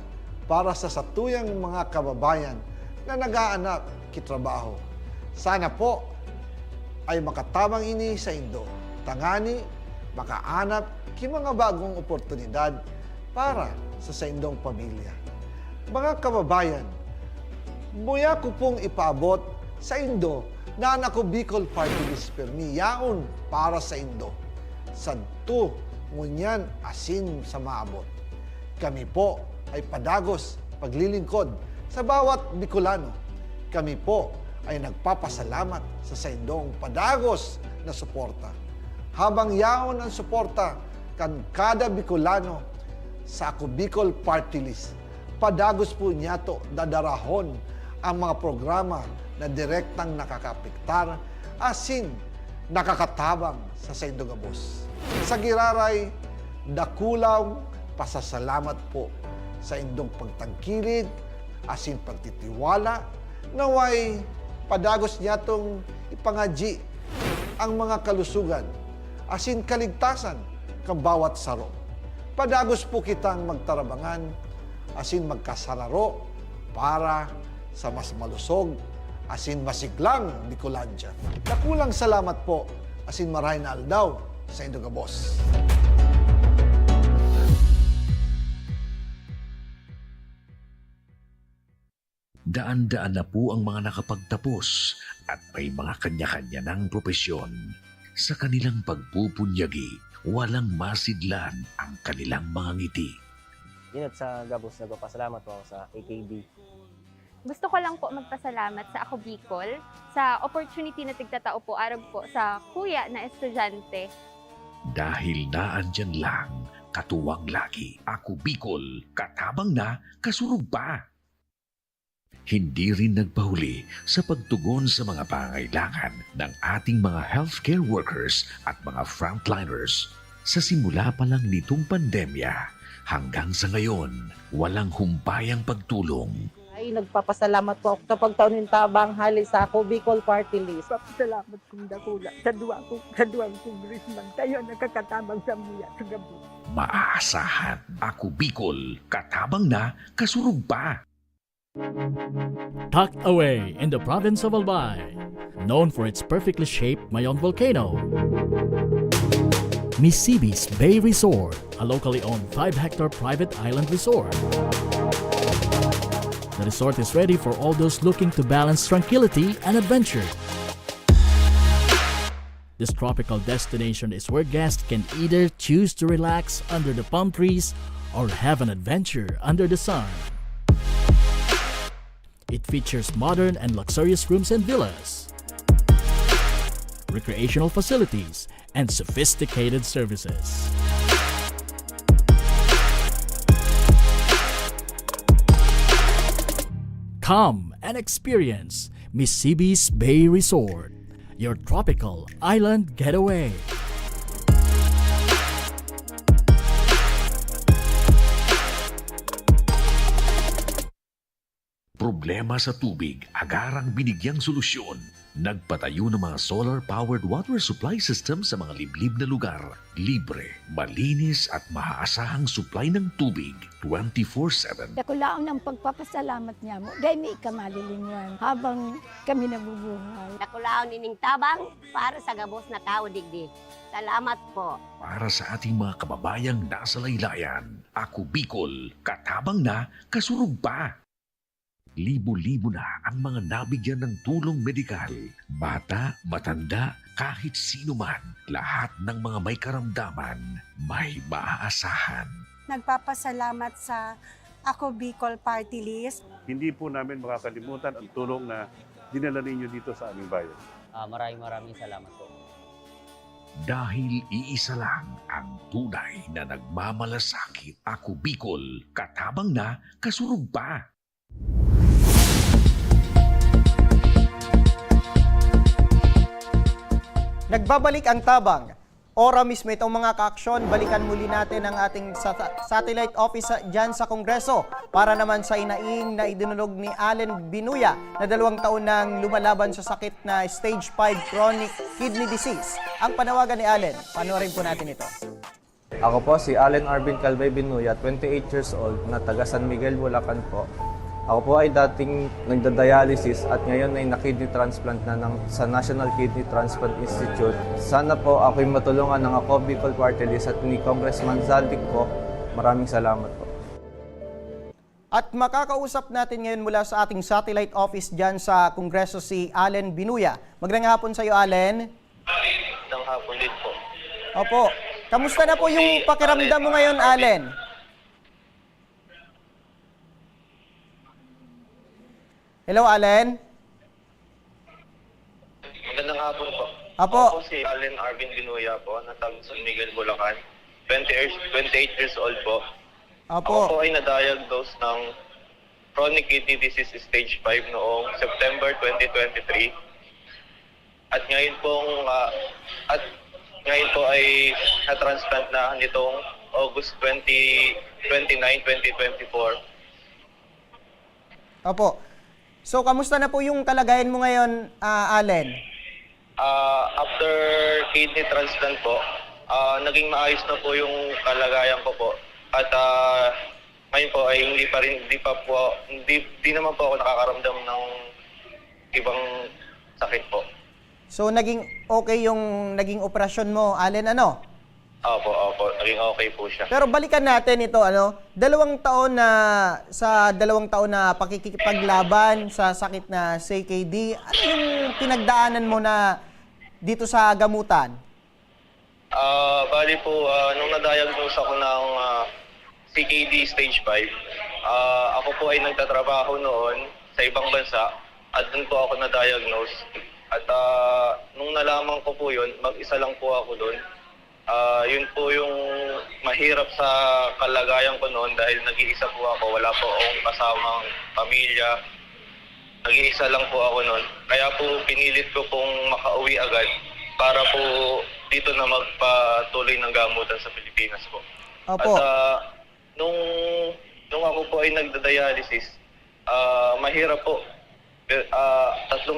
para sa satuyang mga kababayan na nag-aanap kitrabaho. Sana po ay makatabang ini sa Indo. Tangani, makaanap ki mga bagong oportunidad para sa indong pamilya. Mga kababayan, buya ko pong ipaabot sa Indo na ako Bicol Party List permi yaon para sa Indo. Sadto ngunyan asin sa maabot. Kami po ay padagos paglilingkod sa bawat Bicolano. Kami po ay nagpapasalamat sa saindong padagos na suporta. Habang yaon ang suporta kan kada Bicolano sa ako Bicol Party List, padagos po niya to dadarahon ang mga programa na direktang nakakapiktar asin nakakatabang sa Saindogabos. Sa giraray, dakulaw pasasalamat po sa indong pagtangkilig asin pagtitiwala naway padagos niya tong ipangaji ang mga kalusugan asin kaligtasan kang bawat saro. Padagos po kitang magtarabangan asin magkasararo para sa mas malusog asin masiglang Bicolandia. Nakulang salamat po asin maray na aldaw sa Indogabos. Daan-daan na po ang mga nakapagtapos at may mga kanya-kanya ng propesyon. Sa kanilang pagpupunyagi, walang masidlan ang kanilang mga ngiti. Yun at sa Gabos, nagpapasalamat po ako sa AKB. Gusto ko lang po magpasalamat sa Ako Bicol sa opportunity na tigtatao po araw po sa kuya na estudyante. Dahil naandyan lang, katuwang lagi, Ako Bicol, katabang na, kasurog pa. Hindi rin nagpahuli sa pagtugon sa mga pangailangan ng ating mga healthcare workers at mga frontliners. Sa simula pa lang nitong pandemya, hanggang sa ngayon, walang humpayang pagtulong. Ay, nagpapasalamat po ako sa pagtaunin tabang hali sa ako Bicol Party List. Papasalamat kong dakula sa duwang congressman. Tayo nakakatabang sa muya sa gabi. Maaasahan, Ako Bicol, katabang na, kasurog pa. Tucked away in the province of Albay, known for its perfectly shaped Mayon volcano, Misibis Bay Resort, a locally owned 5-hectare private island resort. The resort is ready for all those looking to balance tranquility and adventure. This tropical destination is where guests can either choose to relax under the palm trees or have an adventure under the sun. It features modern and luxurious rooms and villas, recreational facilities, and sophisticated services. Come and experience Misibis Bay Resort, your tropical island getaway. Problema sa tubig, agarang binigyang solusyon. Nagpatayo ng mga solar-powered water supply system sa mga liblib na lugar. Libre, malinis at maaasahang supply ng tubig 24/7. Dakulaon ng pagpapasalamat niya mo. Dahil may ikamalilingan habang kami nabubuhay. Dakulaon nining tabang para sa gabos na tao digdi. Salamat po. Para sa ating mga kababayang nasa laylayan, ako Bicol, katabang na, kasurug pa. Libo-libo na ang mga nabigyan ng tulong medikal. Bata, matanda, kahit sino man, lahat ng mga may karamdaman, may maaasahan. Nagpapasalamat sa Ako Bicol Party List. Hindi po namin makakalimutan ang tulong na dinala ninyo dito sa aming bayan. Maraming salamat po. Dahil iisa lang ang tunay na nagmamalasakit. Ako Bicol, katabang na, kasurug pa. Nagbabalik ang tabang. Ora mismo itong mga kaaksyon, balikan muli natin ang ating satellite office dyan sa Kongreso para naman sa inaing na idinulog ni Allen Binuya na 2 taon nang lumalaban sa sakit na stage 5 chronic kidney disease. Ang panawagan ni Allen, panoorin po natin ito. Ako po si Allen Arvin Calvay Binuya, 28 years old, na taga San Miguel, Bulacan po. Ako po ay dating nagda-dialysis at ngayon ay na-kidney transplant na sa National Kidney Transplant Institute. Sana po ako'y matulungan ng Ako Bicol Party List at ni Congressman Zaldic po. Maraming salamat po. At makakausap natin ngayon mula sa ating satellite office dyan sa Kongreso si Allen Binuya. Magandang hapon sa iyo, Allen. Magandang hapon din po. Opo. Kamusta na po yung pakiramdam mo ngayon, Allen? Hello, Allen? Magandang hapon po. Apo. Ako si Allen Arvin Binuya po, natag San Miguel, Bulacan. 28 years old po. Apo. Ako po ay na-diagnose ng chronic kidney disease stage 5 noong September 2023. At ngayon po ay na-transplant na nitong August 29, 2024. Opo. So, kamusta na po yung kalagayan mo ngayon, Allen? After kidney transplant po, naging maayos na po yung kalagayan ko po. At ngayon po ay hindi naman po ako nakakaramdam ng ibang sakit po. So, naging okay yung naging operasyon mo, Allen, ano? Opo, naging okay po siya. Pero balikan natin ito, 2 taon na pakikipaglaban sa sakit na CKD. Ano yung pinagdaanan mo na dito sa gamutan? Bali po, nung na-diagnose ako ng CKD stage 5, ako po ay nagtatrabaho noon sa ibang bansa at doon po ako na-diagnose. At nung nalaman ko po yun, mag-isa lang po ako doon. Yun po yung mahirap sa kalagayan ko noon dahil nag-iisa po ako, wala po akong kasamang pamilya. Nag-iisa lang po ako noon. Kaya po pinilit ko pong makauwi agad para po dito na magpatuloy ng gamutan sa Pilipinas po. Opo. At nung ako po ay nagda-dialysis, mahirap po. 3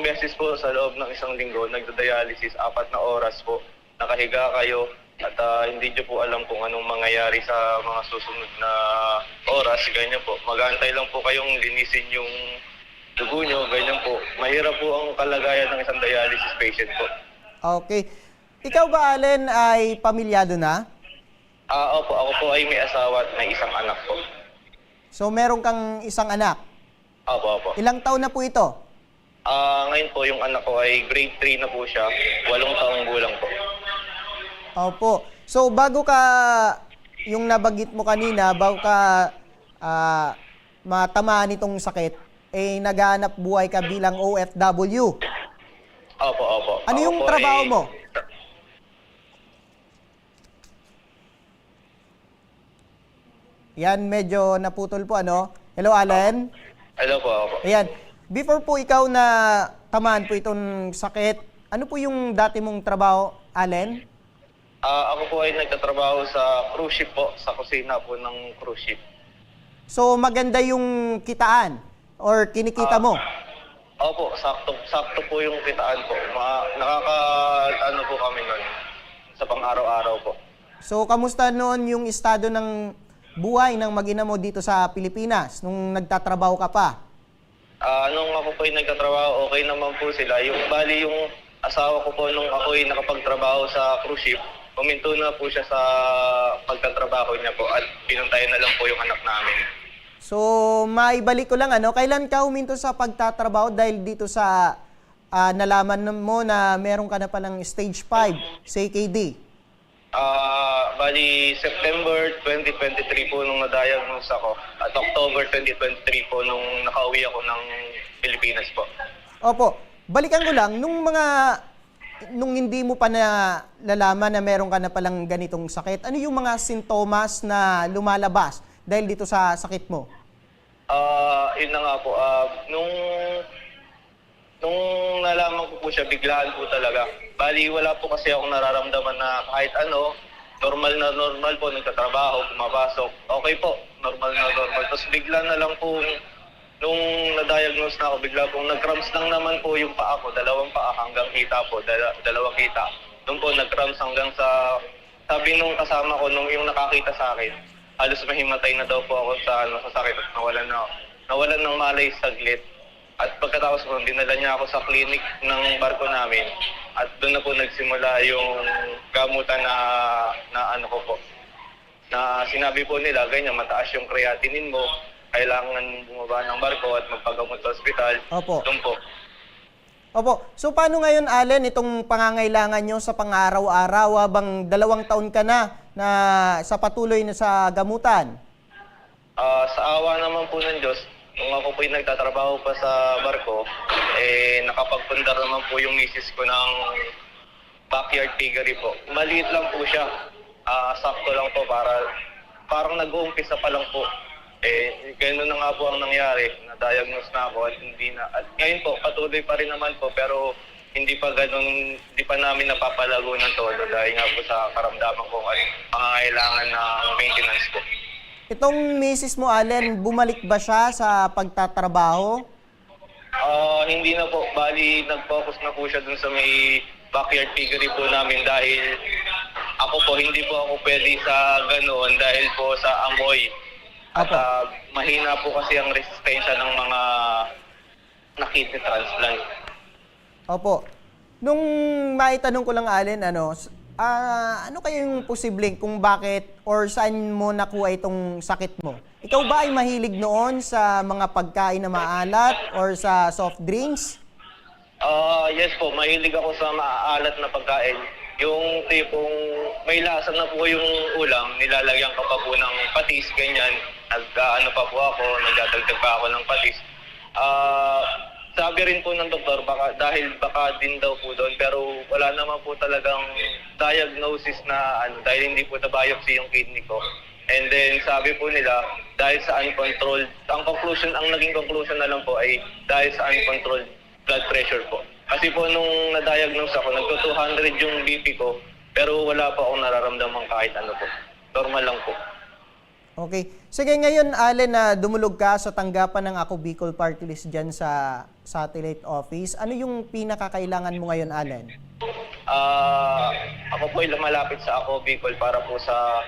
beses po sa loob ng 1 linggo, nagda-dialysis, 4 na oras po. Nakahiga kayo at hindi nyo po alam kung anong mangyayari sa mga susunod na oras, ganyan po. Mag-aantay lang po kayong linisin yung dugo nyo, ganyan po. Mahirap po ang kalagayan ng isang dialysis patient po. Okay. Ikaw ba, Allen, ay pamilyado na? Opo, ako po ay may asawa at may isang anak po. So, meron kang isang anak? Opo. Ilang taon na po ito? Ngayon po, yung anak ko ay grade 3 na po siya. 8 taong gulang po. Opo. So, bago ka, yung nabanggit mo kanina, bago ka matamaan itong sakit, eh naghahanap buhay ka bilang OFW. Opo. Ano yung trabaho mo? Yan, medyo naputol po, ano? Hello, Allen? Hello po, opo. Ayan. Before po ikaw na tamaan po itong sakit, ano po yung dati mong trabaho, Allen? Ako po ay nagtatrabaho sa cruise ship po, sa kusina po ng cruise ship. So, maganda yung kitaan or kinikita mo? Opo, sakto po yung kitaan po. Ano po kami nun, sa pang-araw-araw po. So, kamusta noon yung estado ng buhay ng mag-ina mo dito sa Pilipinas nung nagtatrabaho ka pa? Nung ako po ay nagtatrabaho, okay naman po sila. Bali yung asawa ko po nung ako ay nakapagtrabaho sa cruise ship, huminto na po siya sa pagtatrabaho niya po at pinuntayan na lang po yung anak namin. So, maibalik ko lang, ano, kailan ka huminto sa pagtatrabaho dahil dito sa nalaman mo na meron ka na palang stage 5 sa AKD? Bali, September 2023 po nung na-diagnose ako at October 2023 po nung nakauwi ako ng Pilipinas po. Opo. Balikan ko lang, nung hindi mo pa na lalaman na meron ka na palang ganitong sakit, ano yung mga sintomas na lumalabas dahil dito sa sakit mo? Yun na nga po. Nung nalaman ko po siya, biglaan po talaga. Bali, wala po kasi akong nararamdaman na kahit ano, normal po, nagtatrabaho, pumapasok. Okay po, normal. Tapos bigla na lang po, nung na-diagnose na ako, bigla pong nag-cramps lang naman po yung paa ko, 2 paa hanggang hita po, 2 hita. Doon po nag-cramps hanggang sa, sabi nung kasama ko, nung yung nakakita sa akin, halos mahimatay na daw po ako sa sakit at nawalan ng malay saglit. At pagkatapos po, dinala niya ako sa clinic ng barko namin. At doon na po nagsimula yung gamutan na na sinabi po nila, ganyan, mataas yung creatinine mo, kailangan bumaba ng barko at magpagamot sa ospital. Opo. Doon po. Opo. So, paano ngayon, Allen, itong pangangailangan nyo sa pang-araw-araw habang 2 taon ka na sa patuloy na sa gamutan? Sa awa naman po ng Diyos, nung ako po'y nagtatrabaho pa sa barko, nakapagpundar naman po yung misis ko ng backyard piggery po. Maliit lang po siya. Sakto lang po parang nag-uumpisa pa lang po. Ganun na nga po ang nangyari. Na-diagnose na ako at hindi na. At ngayon po, patuloy pa rin naman po pero hindi pa namin napapalago ng todo dahil nga po sa karamdaman ko at pangangailangan ng maintenance po. Itong misis mo, Allen, bumalik ba siya sa pagtatrabaho? Hindi na po. Bali, nag-focus na po siya dun sa may backyard piggery po namin dahil ako po, hindi po ako pwede sa ganoon dahil po sa amoy. At mahina po kasi ang resistensya ng mga na-kidney transplant. Opo. Nung maitanong ko lang, Allen, ano kayo yung posibleng kung bakit or saan mo nakuha itong sakit mo? Ikaw ba ay mahilig noon sa mga pagkain na maalat or sa soft drinks? Yes po, mahilig ako sa maalat na pagkain. Yung tipong may lasa na po yung ulam, nilalagyan ko pa po ng patis, ganyan. Nag-ano pa po ako, nagdadagdag pa ako ng patis. Sabi rin po ng doktor, dahil baka din daw po doon, pero wala naman po talagang diagnosis na dahil hindi po na-biopsy yung kidney ko. And then sabi po nila, dahil sa uncontrolled, ang naging conclusion na lang po ay dahil sa uncontrolled blood pressure po. Kasi po nung na-diagnose ako, nagto-200 yung BP ko, pero wala pa akong nararamdaman kahit ano po. Normal lang po. Okay. Sige, ngayon, Allen, na dumulog ka sa tanggapan ng Ako Bicol Party List dyan sa satellite office. Ano yung pinakakailangan mo ngayon, Allen? Ako po ay lumalapit sa Ako Bicol para po sa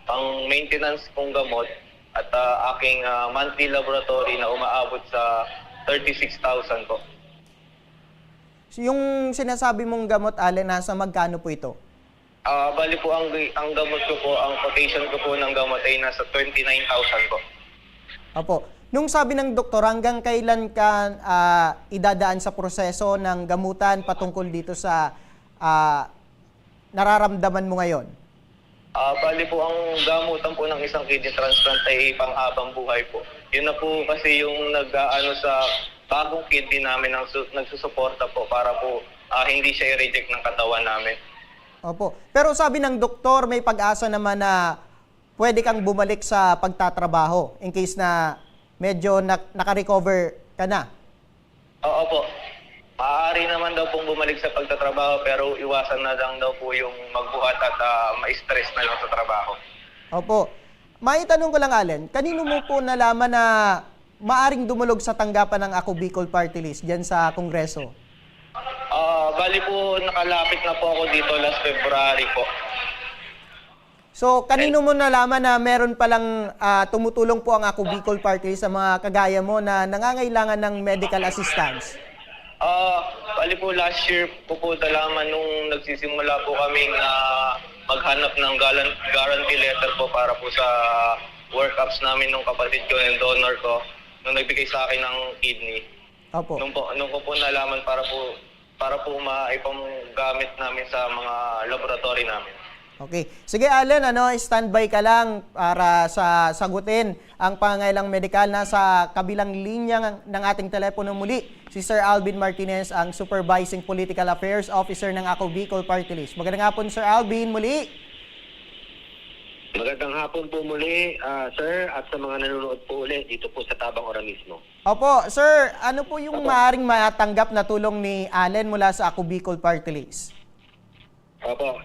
pang-maintenance kong gamot at aking monthly laboratory na umaabot sa 36,000 po. So, yung sinasabi mong gamot, Allen, nasa magkano po ito? Bali po, ang gamot ko po, ang quotation ko po ng gamot ay nasa 29,000 po. Opo. Nung sabi ng doktor, hanggang kailan ka idadaan sa proseso ng gamutan patungkol dito sa nararamdaman mo ngayon? Bali po, ang gamutan po ng isang kidney transplant ay panghabang buhay po. Yun na po kasi yung nag-ano sa bagong kidney namin, nagsusuporta po para po hindi siya i-reject ng katawan namin. Opo. Pero sabi ng doktor, may pag-asa naman na pwede kang bumalik sa pagtatrabaho in case na medyo naka-recover ka na. Oo po. Maaari naman daw pong bumalik sa pagtatrabaho pero iwasan na lang daw po yung magbuhat at ma-stress na lang sa trabaho. Opo. Maitanong ko lang, Allen, kanino mo po nalaman na maaring dumulog sa tanggapan ng Ako Bicol Party List dyan sa Kongreso? Bali po, nakalapit na po ako dito last February po. So, kanino mo nalaman na meron palang tumutulong po ang Ako Bicol Party sa mga kagaya mo na nangangailangan ng medical assistance? Bali po, last year po nalaman nung nagsisimula po kami na maghanap ng guarantee letter po para po sa workups namin nung kapatid ko and donor ko nung nagbigay sa akin ng kidney. Opo. Nung ko po nalaman para po maipanggamit namin sa mga laboratory namin. Okay. Sige, Allen, standby ka lang para sagutin ang pangangailang medikal. Nasa kabilang linya ng ating telepono muli, si Sir Alvin Martinez, ang Supervising Political Affairs Officer ng Ako Bicol Party List. Magandang hapon, Sir Alvin, muli. Magandang hapon po muli, sir, at sa mga nanonood po ulit dito po sa Tabang Ora mismo. Opo, sir, ano po yung maaaring matanggap na tulong ni Allen mula sa Ako Bicol Party List? Opo.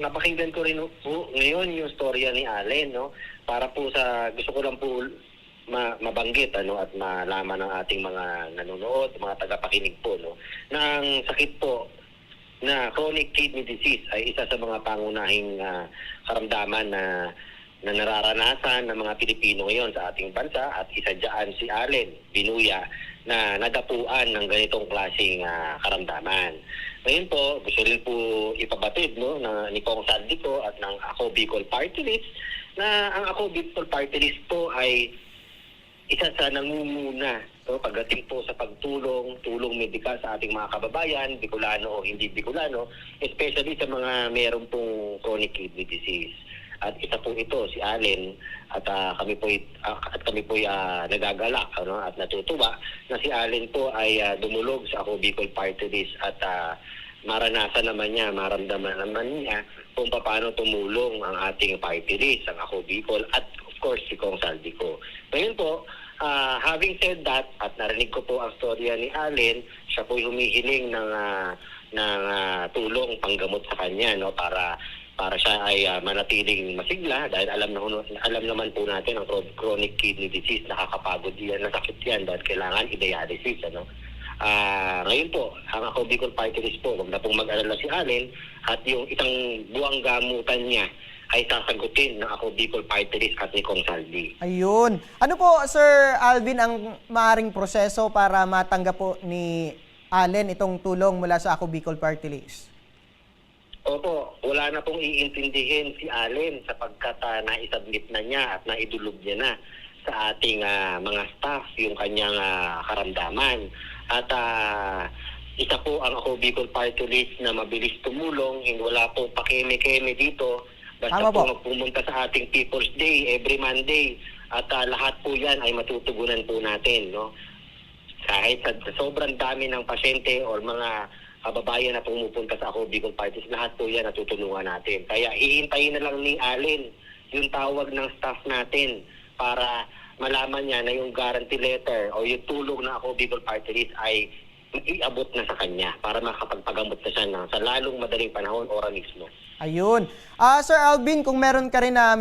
Napakinggan ko rin po ngayon yung storya ni Allen, no? Para po gusto ko lang po mabanggit at malaman ng ating mga nanonood, mga tagapakinig po, no? Ng sakit po na chronic kidney disease ay isa sa mga pangunahing karamdaman na nararanasan ng mga Pilipino ngayon sa ating bansa, at isa dyan si Allen Binuya na nadapuan ng ganitong klaseng karamdaman. Ngayon po, gusto rin po ipabatid ni Kong Saldico at ng Ako Bicol Party List na ang Ako Bicol Party List po ay isa sa nangunguna pagdating po sa tulong medikal sa ating mga kababayan, Bicolano o hindi Bicolano, especially sa mga meron pong chronic kidney disease. At isa po ito, si Allen, at kami po nagagalak at natutuwa na si Allen po ay dumulog sa Ako Bicol Party List at maramdaman naman niya kung paano tumulong ang ating party list, ang Ako Bicol, at of course si Kong Saldico. Ngayon po, having said that, at narinig ko po ang storya ni Allen, siya po humihiling ng tulong panggamot sa kanya, para siya ay manatiling masigla, dahil alam naman po natin ang chronic kidney disease, nakakapagod yan, nasakit yan, dahil kailangan i-dialysis. Ngayon po, ang Ako Bicol Party List po, huwag na pong mag-alala si Allen, at yung isang buwang gamutan niya ay sasagutin ng Ako Bicol Party List at ni Kong Saldi. Ayun. Ano po, Sir Alvin, ang maaring proseso para matanggap po ni Allen itong tulong mula sa Ako Bicol Party List? Opo, wala na pong iintindihin si Allen sapagkat na-submit na niya at naidulog niya na sa ating mga staff yung kanyang karamdaman. At isa po ang Ako Bicol Party List na mabilis tumulong, wala pong pakeme-keme dito. Basta po magpumunta sa ating People's Day every Monday, at lahat po yan ay matutugunan po natin. No? Kahit sa sobrang dami ng pasyente o mga kababayan na pumupunta sa Ako Bicol Party List, lahat po yan natutulungan natin. Kaya hihintayin na lang ni Allen yung tawag ng staff natin para malaman niya na yung guarantee letter o yung tulong na Ako Bicol Party List ay iabot na sa kanya para makapagpagamot na siya sa lalong madaling panahon ora mismo. Ayun. Sir Alvin, kung meron ka rin na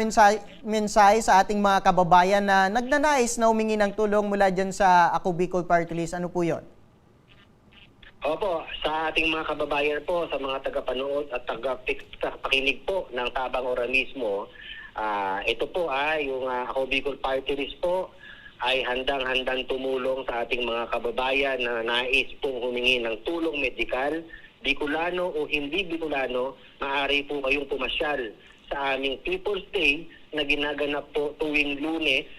mensahe sa ating mga kababayan na nagnanais na humingi ng tulong mula dyan sa Ako Bicol Party List, ano po yun? Opo, sa ating mga kababayan po, sa mga tagapanood at tagapakinig po ng Tabang Ora mismo, ito po yung Ako Bicol Party List po ay handang-handang tumulong sa ating mga kababayan na nais pong humingi ng tulong medikal, Bicolano o hindi Bicolano. Maaari po kayong pumasyal sa aming People's Day na ginaganap po tuwing Lunes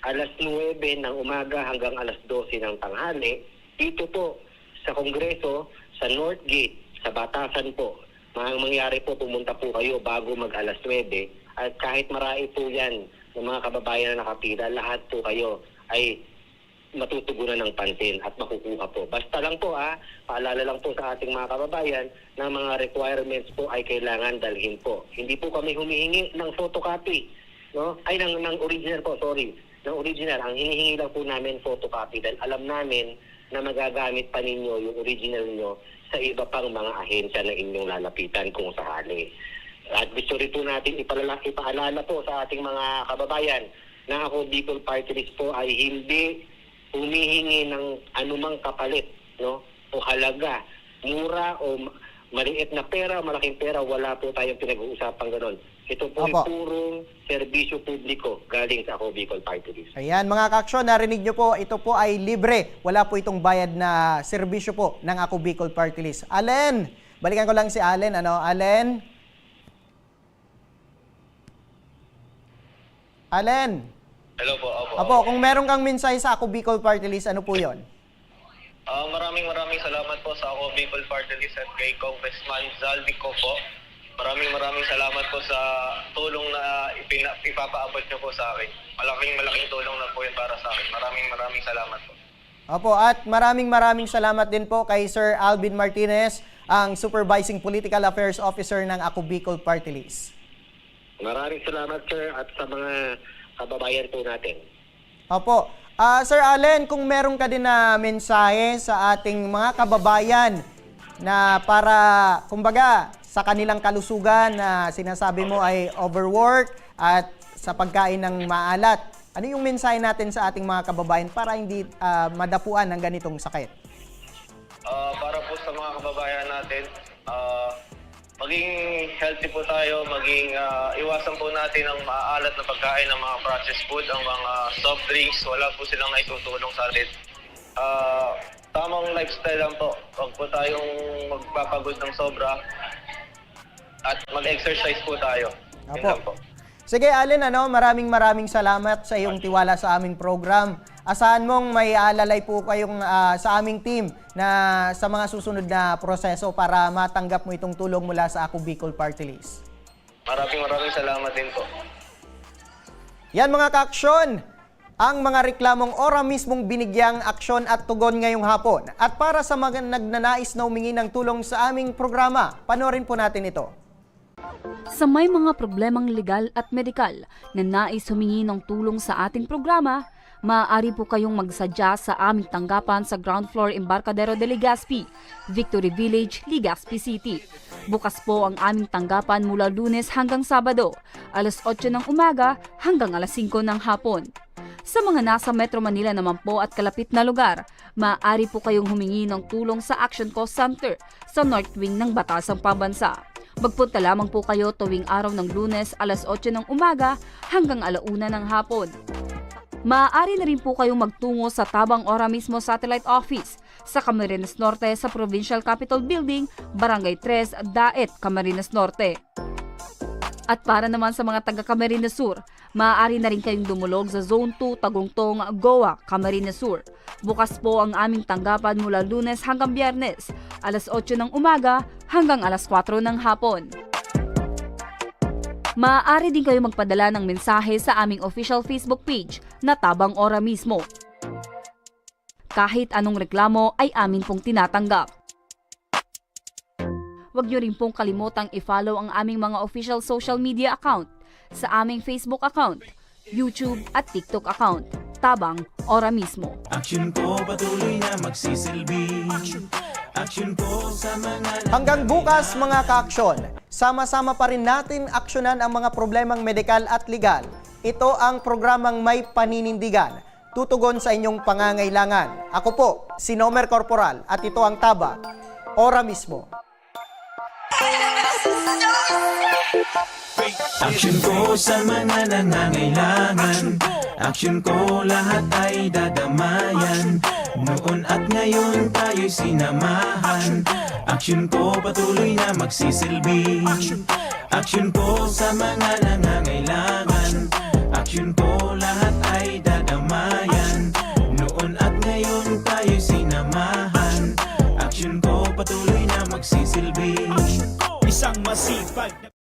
alas 9 ng umaga hanggang alas 12 ng tanghali. Dito po sa Kongreso, sa North Gate, sa Batasan po. Mangyari po, pumunta po kayo bago mag alas 9. At kahit marami po yan ng mga kababayan na nakapila, lahat po kayo ay matutugunan ng pansin at makukuha po. Basta lang po paalala lang po sa ating mga kababayan na mga requirements po ay kailangan dalhin po. Hindi po kami humihingi ng photocopy, no? Ay ng original po, sorry. Ng original, ang hinihingi lang po namin photocopy dahil alam namin na magagamit pa ninyo yung original nyo sa iba pang mga ahensya na inyong lalapitan kung sakali. At gusto rin po natin ipaalala po sa ating mga kababayan na ako Bicol Party List po ay hindi humihingi ng anumang kapalit, no? O halaga, mura o maliit na pera, malaking pera, wala po tayong pinag-uusapang gano'n. Ito po ay purong serbisyo publiko galing sa ako Bicol Party List. Ayan mga ka-aksyon, narinig nyo po, ito po ay libre. Wala po itong bayad na serbisyo po ng ako Bicol Party List. Allen, balikan ko lang si Allen. Allen? Allen? Hello po, Apo, kung meron kang mensahe sa ako Bicol Party List, ano po yon? Maraming salamat po sa ako Bicol Party List at kay Congressman Zaldico po. Maraming salamat po sa tulong na ipapaabot niyo po sa akin. Malaking tulong na po yun para sa akin. Maraming salamat po. Opo, at maraming salamat din po kay Sir Alvin Martinez, ang Supervising Political Affairs Officer ng ako Bicol Party List. Maraming salamat, sir, at sa mga kababayan po natin. Opo. Sir Allen, kung meron ka din na mensahe sa ating mga kababayan na para, kumbaga, sa kanilang kalusugan na sinasabi mo ay overwork at sa pagkain ng maalat, ano yung mensahe natin sa ating mga kababayan para hindi madapuan ng ganitong sakit? Para po sa mga kababayan natin, maging healthy po tayo, iwasan po natin ang maalat na pagkain ng mga processed food, ang mga soft drinks, wala po silang naitutulong sa atin. Tamang lifestyle lang po, huwag po tayong magpapagod ng sobra at mag-exercise po tayo. Yun lang po. Sige Allen, maraming salamat sa iyong tiwala sa aming program. Asahan mong may alalay po kayong sa aming team na sa mga susunod na proseso para matanggap mo itong tulong mula sa ako Bicol Party List. Maraming salamat din po. Yan mga ka-aksyon, ang mga reklamong ora mismong binigyang aksyon at tugon ngayong hapon. At para sa mga nagnanais na humingi ng tulong sa aming programa, panoorin po natin ito. Sa may mga problemang legal at medikal na nais humingi ng tulong sa ating programa, maaari po kayong magsadya sa aming tanggapan sa ground floor Embarcadero de Legazpi, Victory Village, Legazpi City. Bukas po ang aming tanggapan mula Lunes hanggang Sabado, alas 8 ng umaga hanggang alas 5 ng hapon. Sa mga nasa Metro Manila naman po at kalapit na lugar, maaari po kayong humingi ng tulong sa Action Call Center sa North Wing ng Batasang Pambansa. Magpunta lamang po kayo tuwing araw ng Lunes alas 8 ng umaga hanggang alauna ng hapon. Maaari na rin po kayong magtungo sa Tabang Ora mismo Satellite Office sa Camarines Norte sa Provincial Capitol Building, Barangay 3, Daet, Camarines Norte. At para naman sa mga taga Camarines Sur, maaari na rin kayong dumulog sa Zone 2, Tagungtong, Goa, Camarines Sur. Bukas po ang aming tanggapan mula Lunes hanggang Biyernes, alas 8 ng umaga hanggang alas 4 ng hapon. Maaari din kayo magpadala ng mensahe sa aming official Facebook page na Tabang Ora mismo. Kahit anong reklamo ay amin pong tinatanggap. Huwag niyo rin pong kalimutang i-follow ang aming mga official social media account sa aming Facebook account, YouTube at TikTok account, Tabang Ora mismo. Action ko patuloy na magsisilbi. Action ko sa mga... Hanggang bukas mga ka-aksyon, sama-sama pa rin natin aksyonan ang mga problemang medikal at legal. Ito ang programang May Paninindigan, tutugon sa inyong pangangailangan. Ako po, si Nomer Corporal at ito ang Tabang Ora mismo. Action ko sa mga nangangailangan. Action ko lahat ay dadamayan. Noon at ngayon tayo'y sinamahan. Action ko patuloy na magsisilbi. Action ko sa mga nangangailangan. Action ko lahat ay ay dadamayan. Noon at ngayon tayo'y sinamahan. Aksyon ko patuloy na magsisilbi. Isang masipag